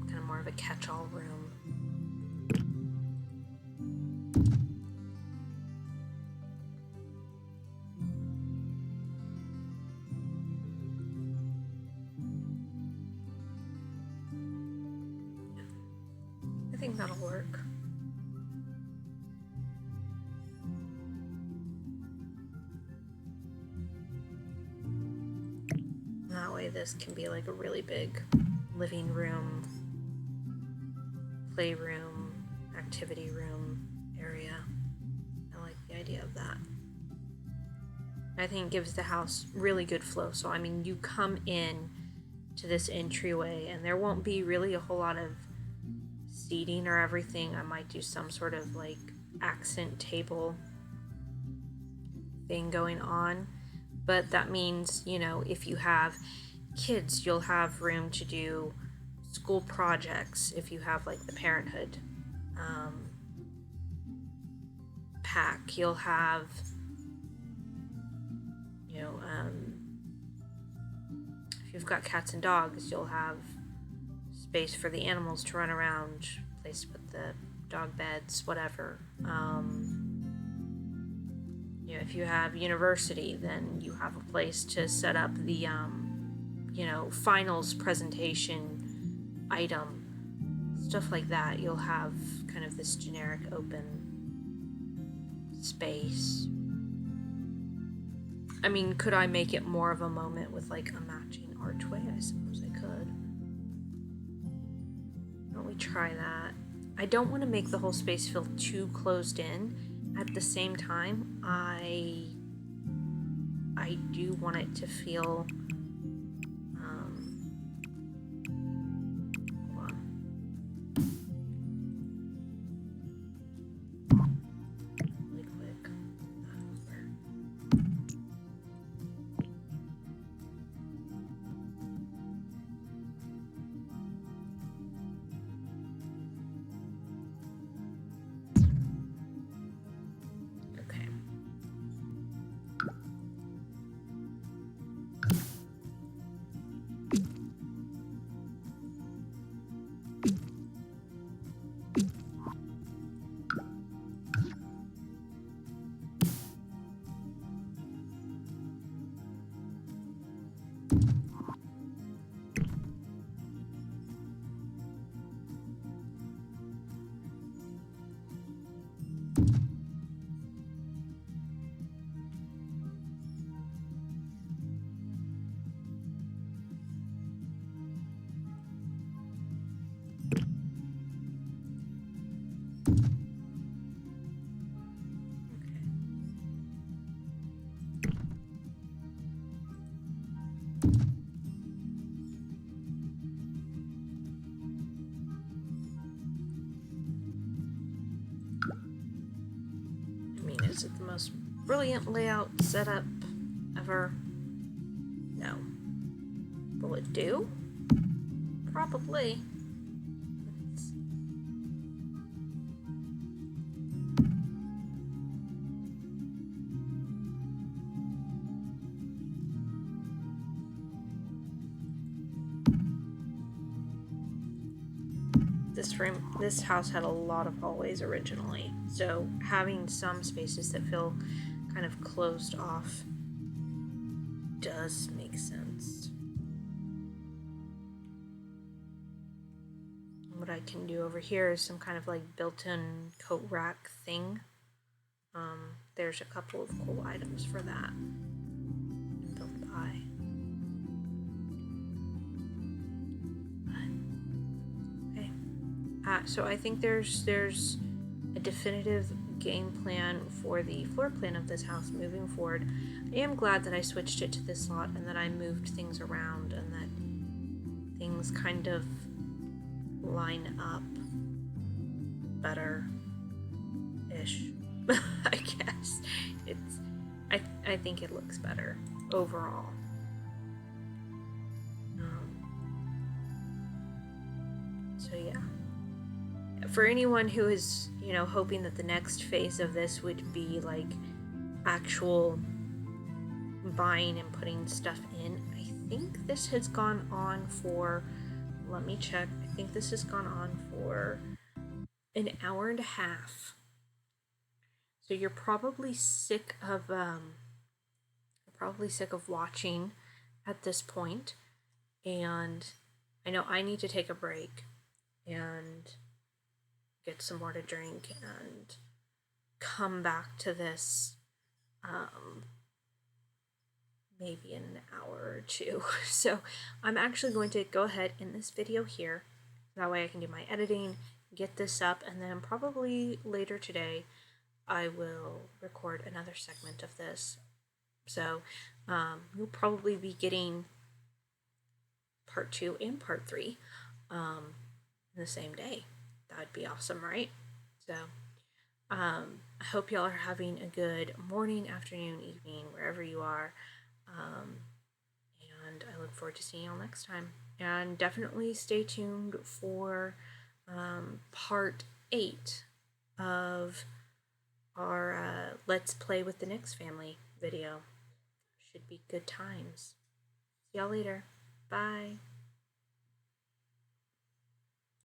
Kind of more of a catch-all room. I think that'll work. That way this can be like a really big living room, playroom, activity room area. I like the idea of that. I think it gives the house really good flow. So I mean, you come in to this entryway and there won't be really a whole lot of seating or everything. I might do some sort of like accent table thing going on, but that means, you know, if you have kids, you'll have room to do school projects. If you have like the parenthood pack, you'll have, you know, if you've got cats and dogs, you'll have space for the animals to run around, place to put the dog beds, whatever. You know, if you have university, then you have a place to set up the, you know, finals presentation item, stuff like that. You'll have kind of this generic open space. I mean, could I make it more of a moment with like a matching archway? I suppose I could. Why don't we try that? I don't want to make the whole space feel too closed in. At the same time, I do want it to feel hold on. Really quick. Okay. I mean, is it the most brilliant layout setup ever? No. Will it do? Probably. This house had a lot of hallways originally, so having some spaces that feel kind of closed off does make sense. What I can do over here is some kind of like built-in coat rack thing. There's a couple of cool items for that. Built by. So I think there's a definitive game plan for the floor plan of this house moving forward. I am glad that I switched it to this lot and that I moved things around and that things kind of line up better-ish. I guess I think it looks better overall. So yeah. For anyone who is, you know, hoping that the next phase of this would be like actual buying and putting stuff in, I think this has gone on for, let me check, I think this has gone on for an hour and a half. So you're probably sick of watching at this point, and I know I need to take a break and get some more to drink and come back to this maybe in an hour or two. So I'm actually going to go ahead in this video here. That way I can do my editing, get this up, and then probably later today I will record another segment of this. So you'll probably be getting part 2 and part 3 the same day. That would be awesome, right? So I hope y'all are having a good morning, afternoon, evening, wherever you are. And I look forward to seeing y'all next time. And definitely stay tuned for part 8 of our Let's Play with the Nix Family video. Should be good times. See y'all later. Bye.